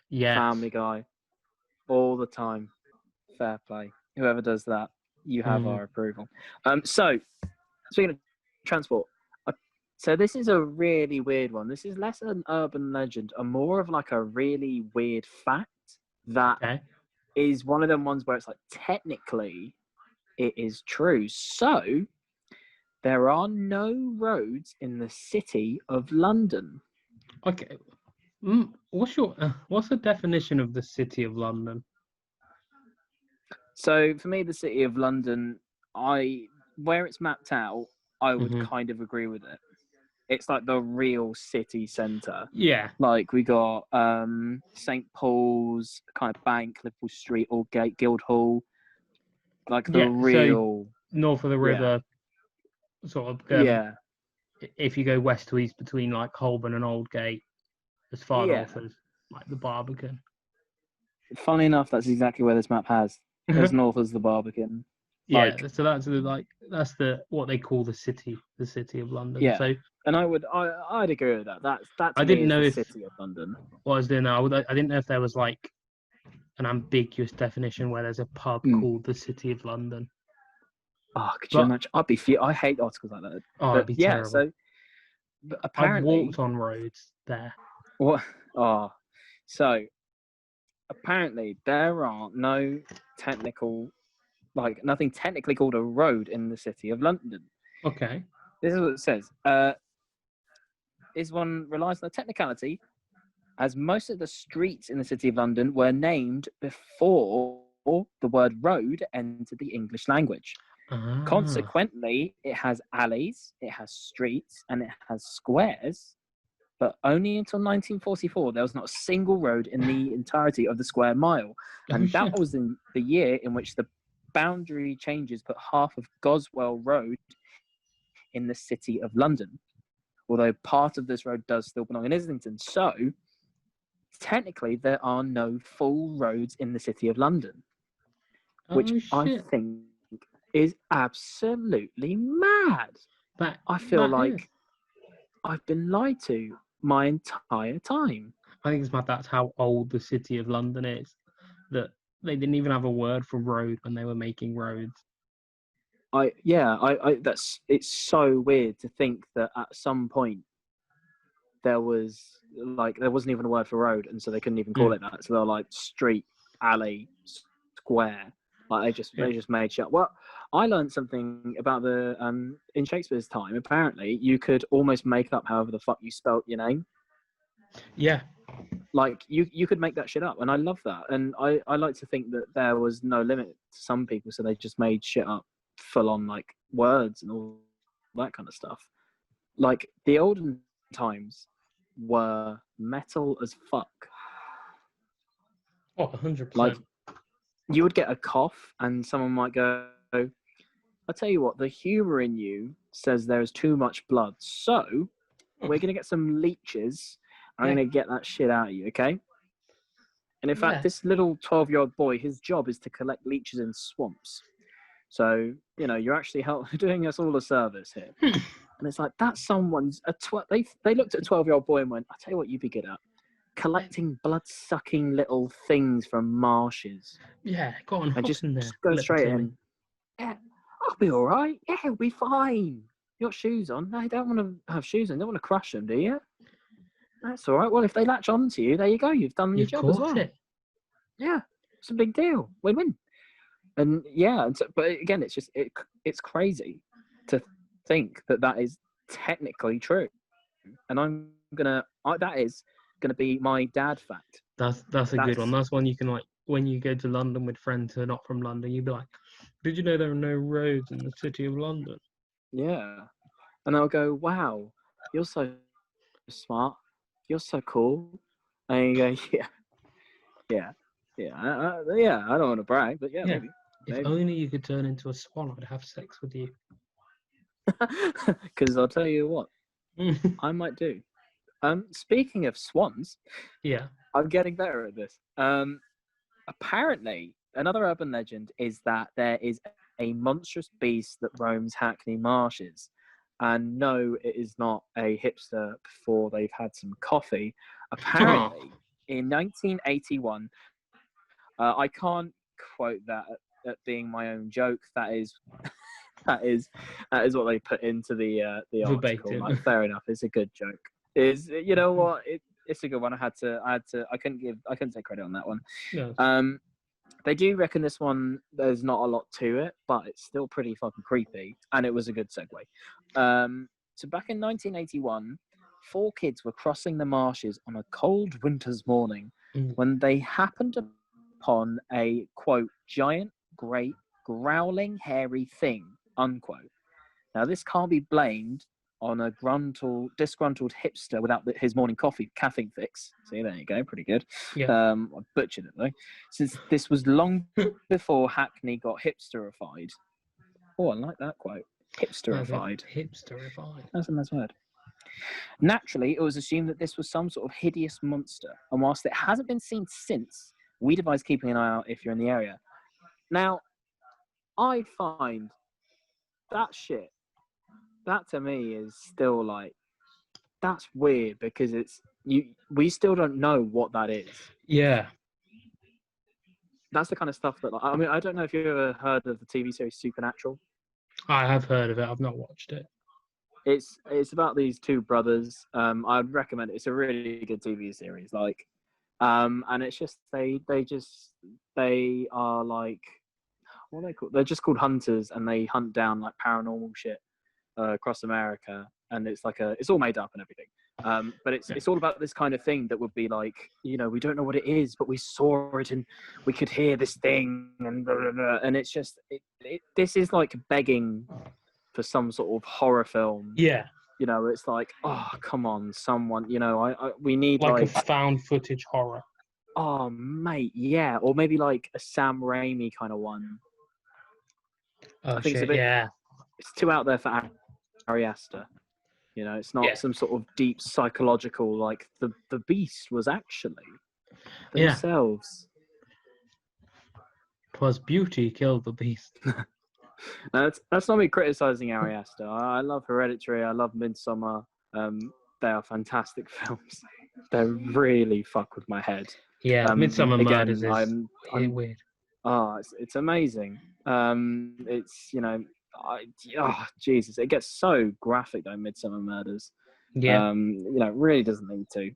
Yes. Family Guy, all the time. Fair play. Whoever does that, you have our approval. So speaking of transport, so this is a really weird one. This is less an urban legend and more of like a really weird fact that is one of them ones where it's like technically it is true. So there are no roads in the city of London. Okay. What's the definition of the City of London? So for me, the city of London, where it's mapped out, I would kind of agree with it. It's like the real city centre. Yeah. Like we got St Paul's, kind of Bank, Liverpool Street, Aldgate, Guildhall. Like the real north of the river, sort of. If you go west to east between like Holborn and Aldgate, as far north as like the Barbican. Funny enough, that's exactly where this map has. As north as the Barbican. Yeah, so that's what they call the city of London. Yeah, so and I'd agree with that. That I didn't know the if city of London. What I was doing now, I didn't know if there was like an ambiguous definition where there's a pub called the City of London. Oh, could you imagine? I hate articles like that. Oh, it'd be terrible. But apparently, I've walked on roads there. What? Oh, so apparently there are nothing technically called a road in the city of London. Okay. This is what it says. This one relies on the technicality, as most of the streets in the city of London were named before the word road entered the English language. Consequently, it has alleys, it has streets, and it has squares. But only until 1944, there was not a single road in the entirety of the square mile. And that was in the year in which the boundary changes put half of Goswell Road in the city of London. Although part of this road does still belong in Islington. So, technically, there are no full roads in the city of London. Which I think is absolutely mad. I feel like I've been lied to my entire time. I think it's mad that's how old the City of London is. That they didn't even have a word for road when they were making roads. It's so weird to think that at some point there wasn't even a word for road, and so they couldn't even call it that. So they're like street, alley, square. Like they just made shit. Well, I learned something about in Shakespeare's time. Apparently, you could almost make up however the fuck you spelt your name. Yeah. Like you could make that shit up, and I love that. And I like to think that there was no limit to some people, so they just made shit up full on like words and all that kind of stuff. Like the olden times were metal as fuck. Oh, 100%. Like you would get a cough and someone might go, I'll tell you what, the humour in you says there is too much blood. So we're going to get some leeches. I'm going to get that shit out of you, okay? And in fact, this little 12-year-old boy, his job is to collect leeches in swamps. So, you're actually doing us all a service here. And it's like, that's someone's... They looked at a 12-year-old boy and went, I'll tell you what you'd be good at. Collecting blood-sucking little things from marshes. Yeah, go on. And just in there. go straight in. Yeah, I'll be all right. Yeah, we'll be fine. You got shoes on? No, you don't want to have shoes on. You don't want to crush them, do you? That's all right. Well, if they latch onto you, there you go. You've done your job as well. Yeah, it's a big deal. Win-win. And but again, it's just it's crazy to think that is technically true. And that is gonna be my dad fact. That's a good one. That's one you can like when you go to London with friends who are not from London. You'd be like, "Did you know there are no roads in the City of London?" Yeah. And they'll go, wow, you're so smart. You're so cool. And you go, yeah. Yeah, I don't want to brag, but yeah, Yeah. maybe. If only you could turn into a swan, I'd have sex with you. Because I'll tell you what, I might do. Speaking of swans, Yeah. I'm getting better at this. Apparently, another urban legend is that there is a monstrous beast that roams Hackney marshes. And no, it is not a hipster before they've had some coffee. Apparently, in 1981, I can't quote that at being my own joke. That is that is what they put into the article. Verbatim. Like, fair enough, it's a good joke. Is, you know what? It's a good one. I couldn't take credit on that one. No. They do reckon this one, there's not a lot to it, but it's still pretty fucking creepy, and it was a good segue. So back in 1981, 4 kids were crossing the marshes on a cold winter's morning when they happened upon a, quote, giant, great, growling, hairy thing, unquote. Now, this can't be blamed on a disgruntled hipster without his morning caffeine fix. See, there you go, pretty good. Yeah. I butchered it though, since this was long before Hackney got hipsterified. Oh, I like that quote. Hipsterified. Hipsterified. That's a nice word. Naturally, it was assumed that this was some sort of hideous monster, and whilst it hasn't been seen since, we'd advise keeping an eye out if you're in the area. Now, I find that shit, that to me is still like, that's weird, because we still don't know what that is. Yeah. That's the kind of stuff that, like, I mean, I don't know if you've ever heard of the TV series Supernatural. I have heard of it. I've not watched it. It's about these 2 brothers. I'd recommend it. It's a really good TV series. Like, and it's just they are like, what are they called? They're just called hunters, and they hunt down like paranormal shit across America, and it's all made up and everything. But it's all about this kind of thing that would be like, you know, we don't know what it is, but we saw it and we could hear this thing, and blah, blah, blah. And it's just this is like begging for some sort of horror film. Yeah. You know, it's like, oh, come on, someone, you know, we need like a found footage horror. Oh, mate, yeah, or maybe like a Sam Raimi kind of one. Oh, I think shit, it's too out there for Ari Aster. You know, it's not some sort of deep psychological, like the beast was actually themselves. Twas beauty killed the beast. That's not me criticizing Ari Aster. I love Hereditary. I love Midsommar. They are fantastic films. They really fuck with my head. Yeah, Midsommar Murders is weird. Oh, it's amazing. It's, you know, Jesus, it gets so graphic though. Midsommar Murders. Yeah. You know, it really doesn't need to.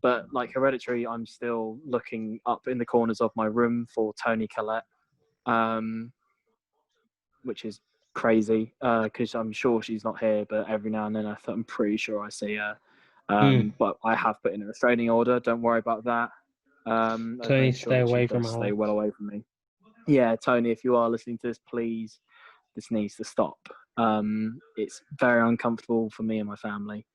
But like Hereditary, I'm still looking up in the corners of my room for Toni Collette, which is crazy because I'm sure she's not here, but every now and then I'm pretty sure I see her. But I have put in a restraining order. Don't worry about that. Tony, stay away from Stay well away from me. Yeah, Tony, if you are listening to this, please, this needs to stop. It's very uncomfortable for me and my family.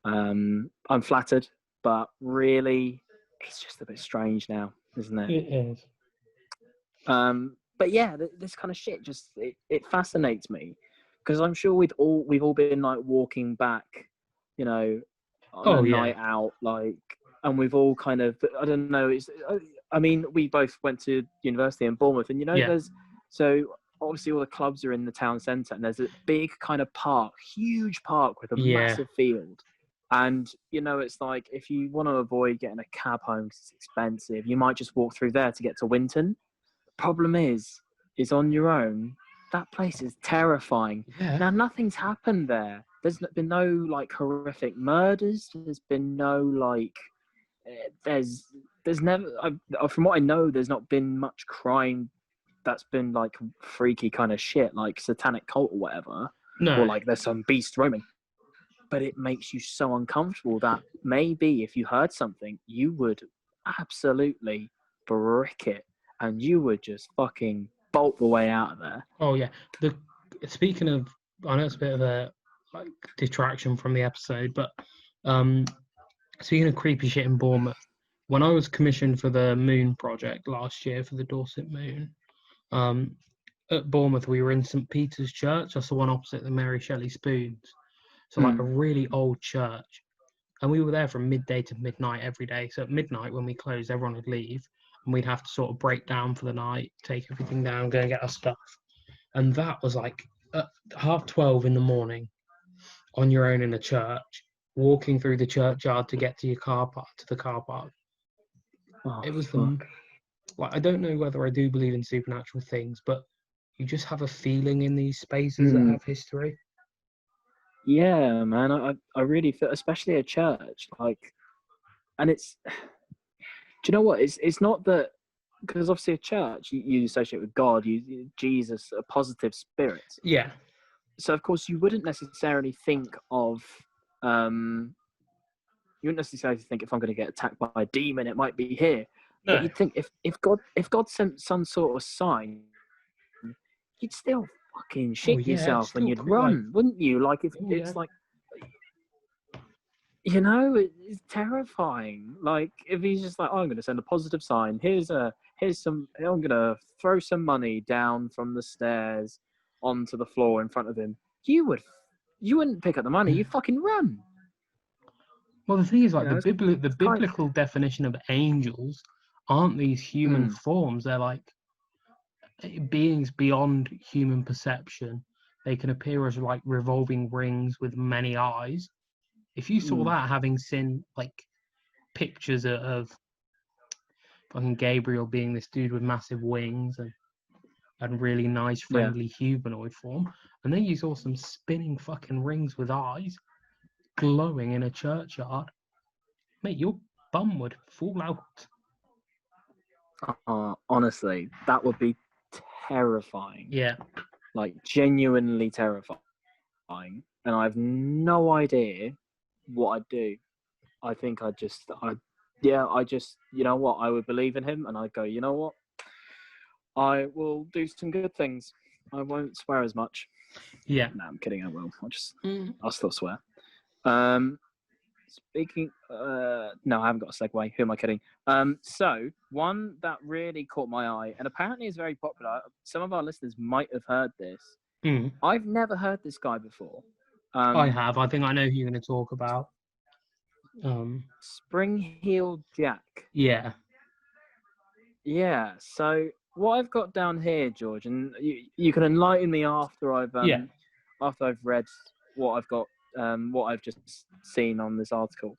I'm flattered, but really, it's just a bit strange now, isn't it? It is. But yeah, this kind of shit just it fascinates me because I'm sure we've all been like walking back, you know, on a night out, like, and we've all kind of, I don't know, I mean, we both went to university in Bournemouth, and you know, there's, so obviously all the clubs are in the town centre, and there's a big kind of park, huge park with a massive field. And, you know, it's like, if you want to avoid getting a cab home because it's expensive, you might just walk through there to get to Winton. Problem is on your own, that place is terrifying. Now, nothing's happened there. There's been no, like, horrific murders. There's been no, like, there's never, from what I know, there's not been much crime that's been, like, freaky kind of shit, like satanic cult or whatever. No. Or, like, there's some beast roaming. But it makes you so uncomfortable that maybe if you heard something, you would absolutely brick it and you would just fucking bolt the way out of there. Oh, yeah. Speaking of I know it's a bit of a detraction from the episode, but speaking of creepy shit in Bournemouth, when I was commissioned for the Moon project last year for the Dorset Moon, at Bournemouth we were in St Peter's Church. That's the one opposite the Mary Shelley Spoons. So like a really old church, and we were there from midday to midnight every day. So at midnight when we closed, everyone would leave, and we'd have to sort of break down for the night, take everything down, go and get our stuff. And that was like at 12:30 in the morning, on your own in a church, walking through the churchyard to get to your car park, to the car park. Oh, It was fuck. I don't know whether I do believe in supernatural things, but you just have a feeling in these spaces that have history. Yeah, man, I really feel, especially a church, like, and it's, do you know what? It's not that, because obviously a church you associate with God, Jesus, a positive spirit. Yeah. So of course you wouldn't necessarily think of, if I'm going to get attacked by a demon, it might be here. No. But you'd think if God sent some sort of sign, you'd still fucking shit yourself and you'd run, wouldn't you? Like it's like, you know, it's terrifying. Like if he's just like, oh, I'm going to send a positive sign. Here's some. I'm going to throw some money down from the stairs onto the floor in front of him. You wouldn't pick up the money. You'd fucking run. Well, the thing is, like, You know, the biblical definition of angels aren't these human forms. They're like beings beyond human perception. They can appear as like revolving rings with many eyes. If you saw that, having seen like pictures of fucking Gabriel being this dude with massive wings and really nice, friendly humanoid form, and then you saw some spinning fucking rings with eyes glowing in a churchyard, mate, your bum would fall out. Honestly, that would be terrifying. Yeah. Like, genuinely terrifying. And I have no idea what I'd do. I think you know what, I would believe in him and I'd go, you know what? I will do some good things. I won't swear as much. Yeah. No, I'm kidding, I will. I'll still swear. Speaking, no, I haven't got a segue. Who am I kidding? So one that really caught my eye, and apparently is very popular. Some of our listeners might have heard this. I've never heard this guy before. I have. I think I know who you're going to talk about. Spring-heeled Jack. Yeah. Yeah. So what I've got down here, George, and you can enlighten me after I've read what I've got. What I've just seen on this article.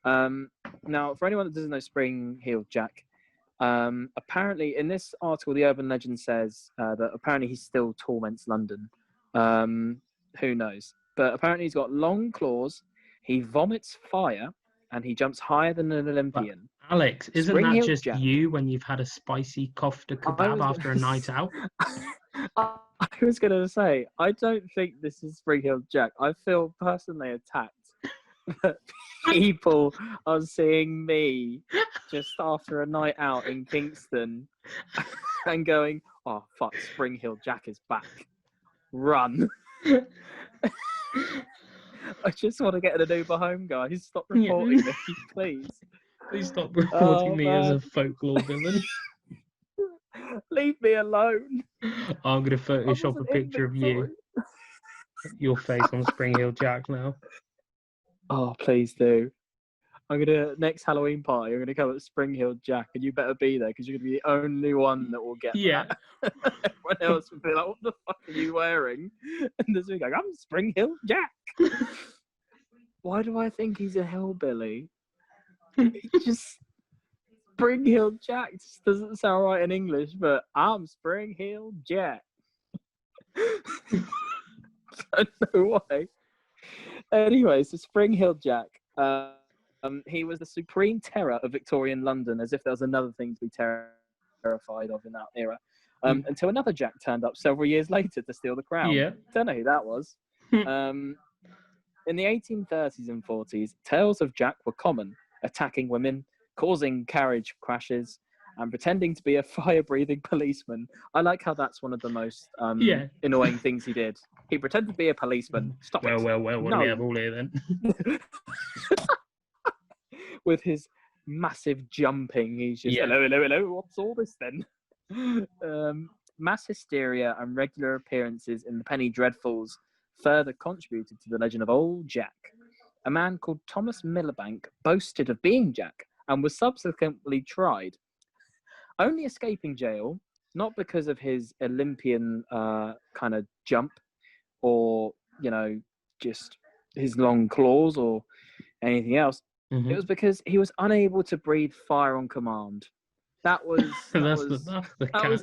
Now, for anyone that doesn't know Spring-heeled Jack, apparently in this article, the urban legend says that apparently he still torments London. Who knows? But apparently he's got long claws, he vomits fire, and he jumps higher than an Olympian. But Alex, isn't that just Jack, you when you've had a spicy kofta kebab after a night out? I was going to say, I don't think this is Spring-heeled Jack. I feel personally attacked that people are seeing me just after a night out in Kingston and going, oh, fuck, Spring-heeled Jack is back. Run. I just want to get in an Uber home, guys. Stop reporting me, please. Please stop reporting me as a folklore villain. Leave me alone. I'm going to Photoshop a picture of you. Your face on Spring-heeled Jack now. Oh, please do. Next Halloween party, I'm going to come at Spring-heeled Jack, and you better be there, because you're going to be the only one that will get that. Everyone else will be like, what the fuck are you wearing? And this week, like, I'm Spring-heeled Jack. Why do I think he's a hillbilly? Just Spring-heeled Jack just doesn't sound right in English, but I'm Spring-heeled Jack. I don't know why. Anyway, so Spring-heeled Jack, he was the supreme terror of Victorian London, as if there was another thing to be terrified of in that era. Until another Jack turned up several years later to steal the crown. Yeah. Don't know who that was. In the 1830s and 40s, tales of Jack were common, attacking women, causing carriage crashes, and pretending to be a fire-breathing policeman. I like how that's one of the most annoying things he did. He pretended to be a policeman. Stop it. Well, what do No. we have all here then? With his massive jumping, he's just, Yeah. hello, what's all this then? Mass hysteria and regular appearances in the Penny Dreadfuls further contributed to the legend of Old Jack. A man called Thomas Millerbank boasted of being Jack and was subsequently tried, only escaping jail, not because of his Olympian kind of jump or, just his long claws or anything else. Mm-hmm. It was because he was unable to breathe fire on command. That was the catch.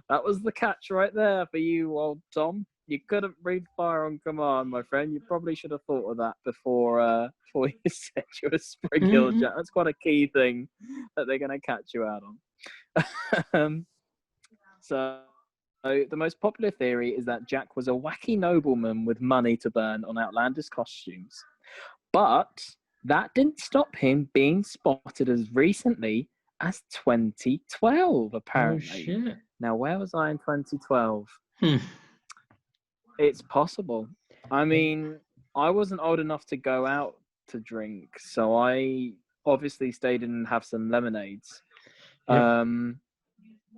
that was the catch right there for you, old Tom. You couldn't breathe fire on command, my friend. You probably should have thought of that before you said you were Spring Hill Jack. That's quite a key thing that they're going to catch you out on. So the most popular theory is that Jack was a wacky nobleman with money to burn on outlandish costumes. But that didn't stop him being spotted as recently as 2012, apparently. Oh, shit. Now, where was I in 2012? It's possible. I mean, I wasn't old enough to go out to drink, so I obviously stayed in and have some lemonades. Yep.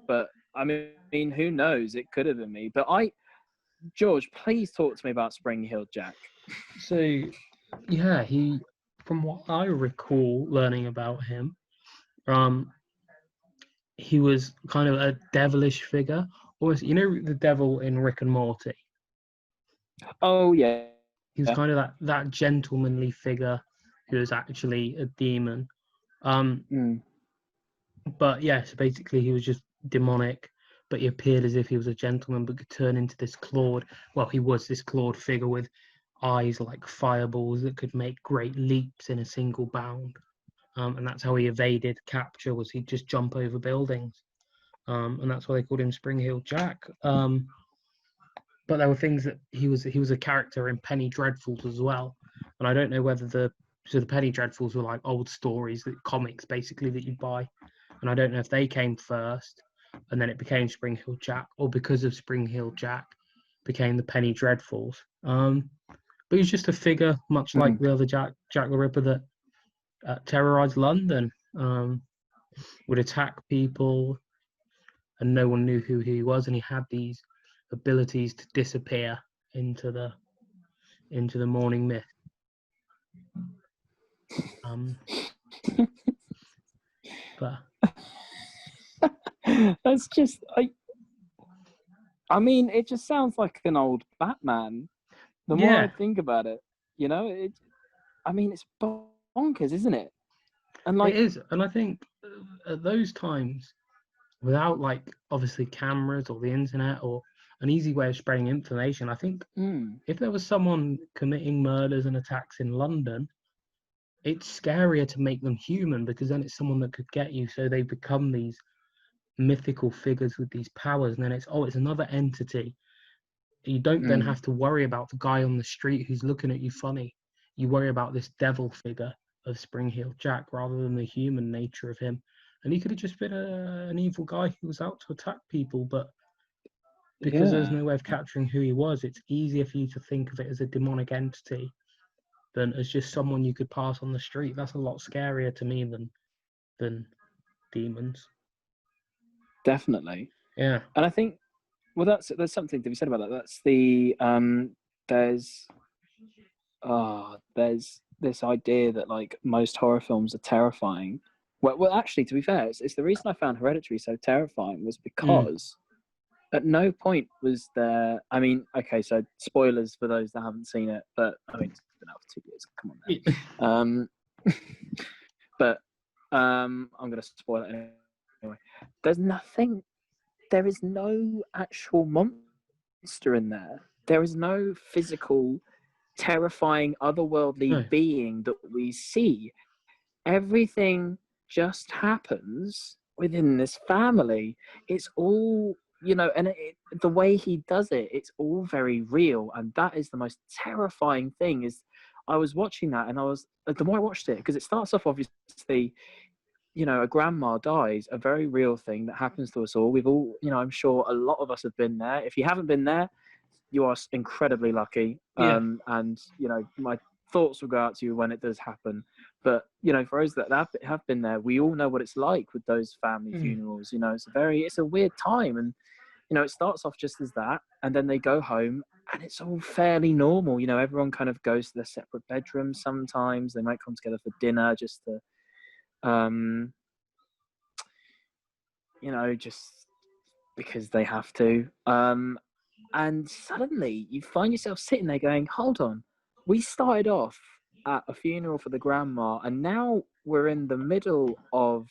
But, I mean, who knows? It could have been me. But George, please talk to me about Spring Hill Jack. So, yeah, from what I recall learning about him, he was kind of a devilish figure. Almost, the devil in Rick and Morty? Oh, yeah. He was kind of that gentlemanly figure who was actually a demon. But yeah, so basically he was just demonic, but he appeared as if he was a gentleman, but could turn into this clawed. Well, he was this clawed figure with eyes like fireballs that could make great leaps in a single bound. And that's how he evaded capture, was he'd just jump over buildings. And that's why they called him Spring Hill Jack. But there were things that he was a character in Penny Dreadfuls as well. And I don't know whether the Penny Dreadfuls were like old stories, comics basically that you buy. And I don't know if they came first and then it became Spring Hill Jack, or because of Spring Hill Jack became the Penny Dreadfuls. But he's just a figure, much like the other Jack the Ripper, that terrorized London, would attack people, and no one knew who he was, and he had these abilities to disappear into the morning mist. But that's just I mean, it just sounds like an old Batman. The more I think about it, it's bonkers, isn't it? And it is, and I think at those times, without obviously cameras or the internet or an easy way of spreading information, I think if there was someone committing murders and attacks in London, it's scarier to make them human, because then it's someone that could get you. So they become these mythical figures with these powers, and then it's another entity. You don't then have to worry about the guy on the street who's looking at you funny. You worry about this devil figure of Spring Hill Jack rather than the human nature of him. And he could have just been an evil guy who was out to attack people, but because there's no way of capturing who he was, it's easier for you to think of it as a demonic entity than as just someone you could pass on the street. That's a lot scarier to me than demons. Definitely. Yeah. And I think, there's something to be said about that. That's the there's this idea that most horror films are terrifying. Well, actually, to be fair, it's the reason I found Hereditary so terrifying was because at no point was there. I mean, okay, so spoilers for those that haven't seen it, but I mean, it's been out for 2 years. Come on, now. But I'm going to spoil it anyway. There is no actual monster in there. There is no physical, terrifying, otherworldly being that we see. Everything just happens within this family. It's all, and the way he does it, it's all very real. And that is the most terrifying thing. Is I was watching that, and the more I watched it, because it starts off obviously, a grandma dies, a very real thing that happens to us all. We've all, I'm sure a lot of us have been there. If you haven't been there, you are incredibly lucky. Yeah. And my thoughts will go out to you when it does happen. But for those that have been there, we all know what it's like with those family funerals. It's a weird time, and it starts off just as that, and then they go home, and it's all fairly normal. Everyone kind of goes to their separate bedrooms. Sometimes they might come together for dinner just to, just because they have to. And suddenly you find yourself sitting there going, hold on, we started off at a funeral for the grandma, and now we're in the middle of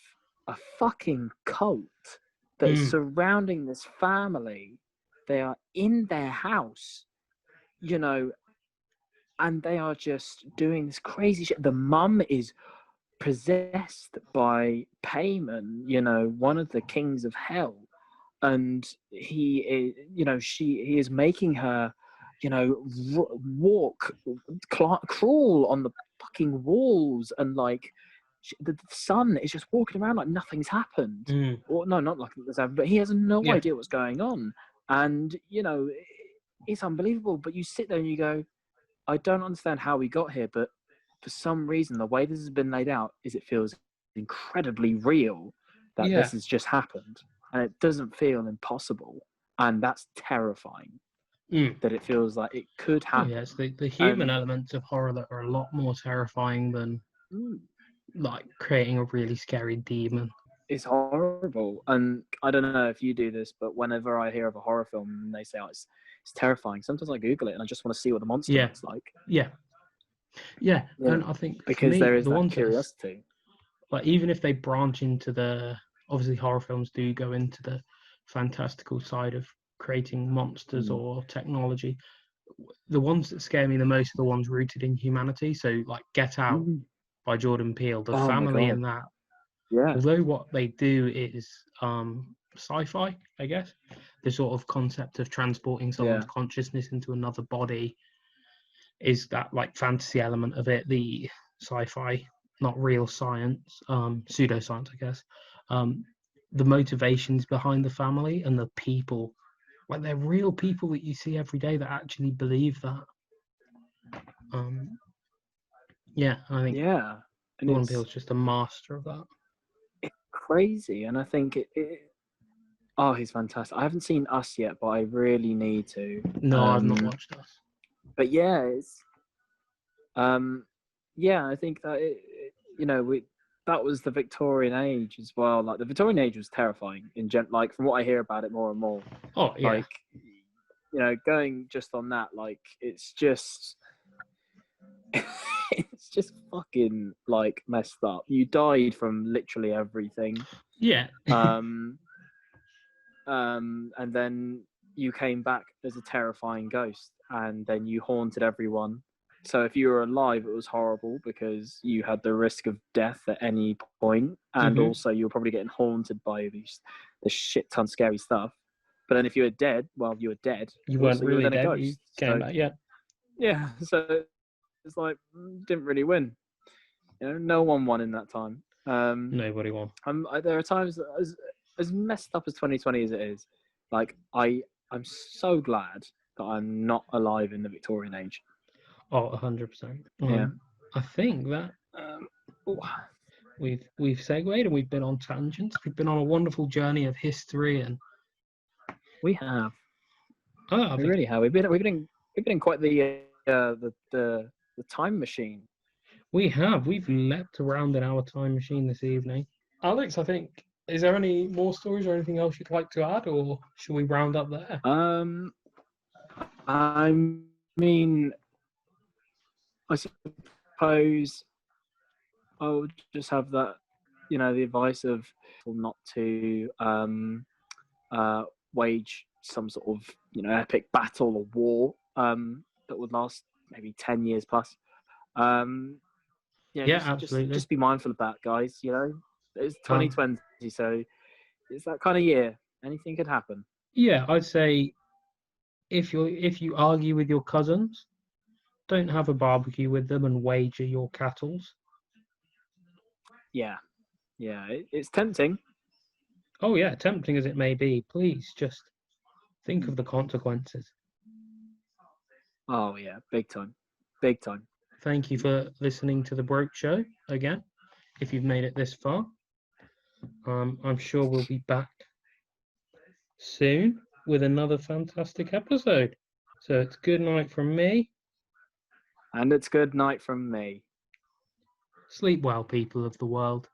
a fucking cult that is surrounding this family. They are in their house, and they are just doing this crazy shit. The mum is possessed by Payman, one of the kings of hell. And he is, he is making her, walk, crawl on the fucking walls, and like the son is just walking around like nothing's happened. Or no, not like nothing's happened, but he has no idea what's going on, and it's unbelievable. But you sit there and you go, I don't understand how we got here, but for some reason, the way this has been laid out is it feels incredibly real that this has just happened. And it doesn't feel impossible, and that's terrifying. That it feels like it could happen. Yeah, it's the human elements of horror that are a lot more terrifying than like creating a really scary demon. It's horrible, and I don't know if you do this, but whenever I hear of a horror film and they say, "Oh, it's terrifying," sometimes I Google it and I just want to see what the monster looks like. Yeah, and I think because for me, there is the that ones curiosity. Like even if they branch into obviously horror films do go into the fantastical side of creating monsters or technology. The ones that scare me the most are the ones rooted in humanity. So like Get Out by Jordan Peele, the family in that. Although what they do is sci-fi, I guess, the sort of concept of transporting someone's consciousness into another body is that like fantasy element of it, the sci-fi, not real science, pseudoscience, I guess. The motivations behind the family and the people, like they're real people that you see every day that actually believe that. I think Jordan Peele's just a master of that. It's crazy, and I think he's fantastic. I haven't seen Us yet, but I really need to. No, I've not watched Us. But it's I think that that was the Victorian age as well. Like the Victorian age was terrifying like from what I hear about it more and more. Oh yeah. Like going just on that, like it's just it's just fucking like messed up. You died from literally everything. Yeah. And then you came back as a terrifying ghost, and then you haunted everyone. So if you were alive, it was horrible because you had the risk of death at any point, and also you were probably getting haunted by the shit ton scary stuff. But then if you were dead, well, you were dead. You weren't really you were dead. A ghost. You came back, yeah. Yeah, so it's like didn't really win. No one won in that time. Nobody won. There are times that as messed up as 2020 as it is, like I'm so glad that I'm not alive in the Victorian age. Oh, 100%. Yeah. I think that we've segued and we've been on tangents. We've been on a wonderful journey of history, and we have. We really have. We've been in quite the time machine. We have. We've leapt around in our time machine this evening. Alex, I think, is there any more stories or anything else you'd like to add, or should we round up there? I mean, I suppose I would just have that, the advice of not to wage some sort of, epic battle or war that would last maybe 10 years plus. Absolutely. Just be mindful of that, guys. It's 2020, so it's that kind of year. Anything could happen. Yeah, I'd say if you argue with your cousins, don't have a barbecue with them and wager your cattles. Yeah, it's tempting. Oh yeah, tempting as it may be, please just think of the consequences. Oh yeah, big time, big time. Thank you for listening to the Broke Show again. If you've made it this far, I'm sure we'll be back soon with another fantastic episode. So it's good night from me. And it's good night from me. Sleep well, people of the world.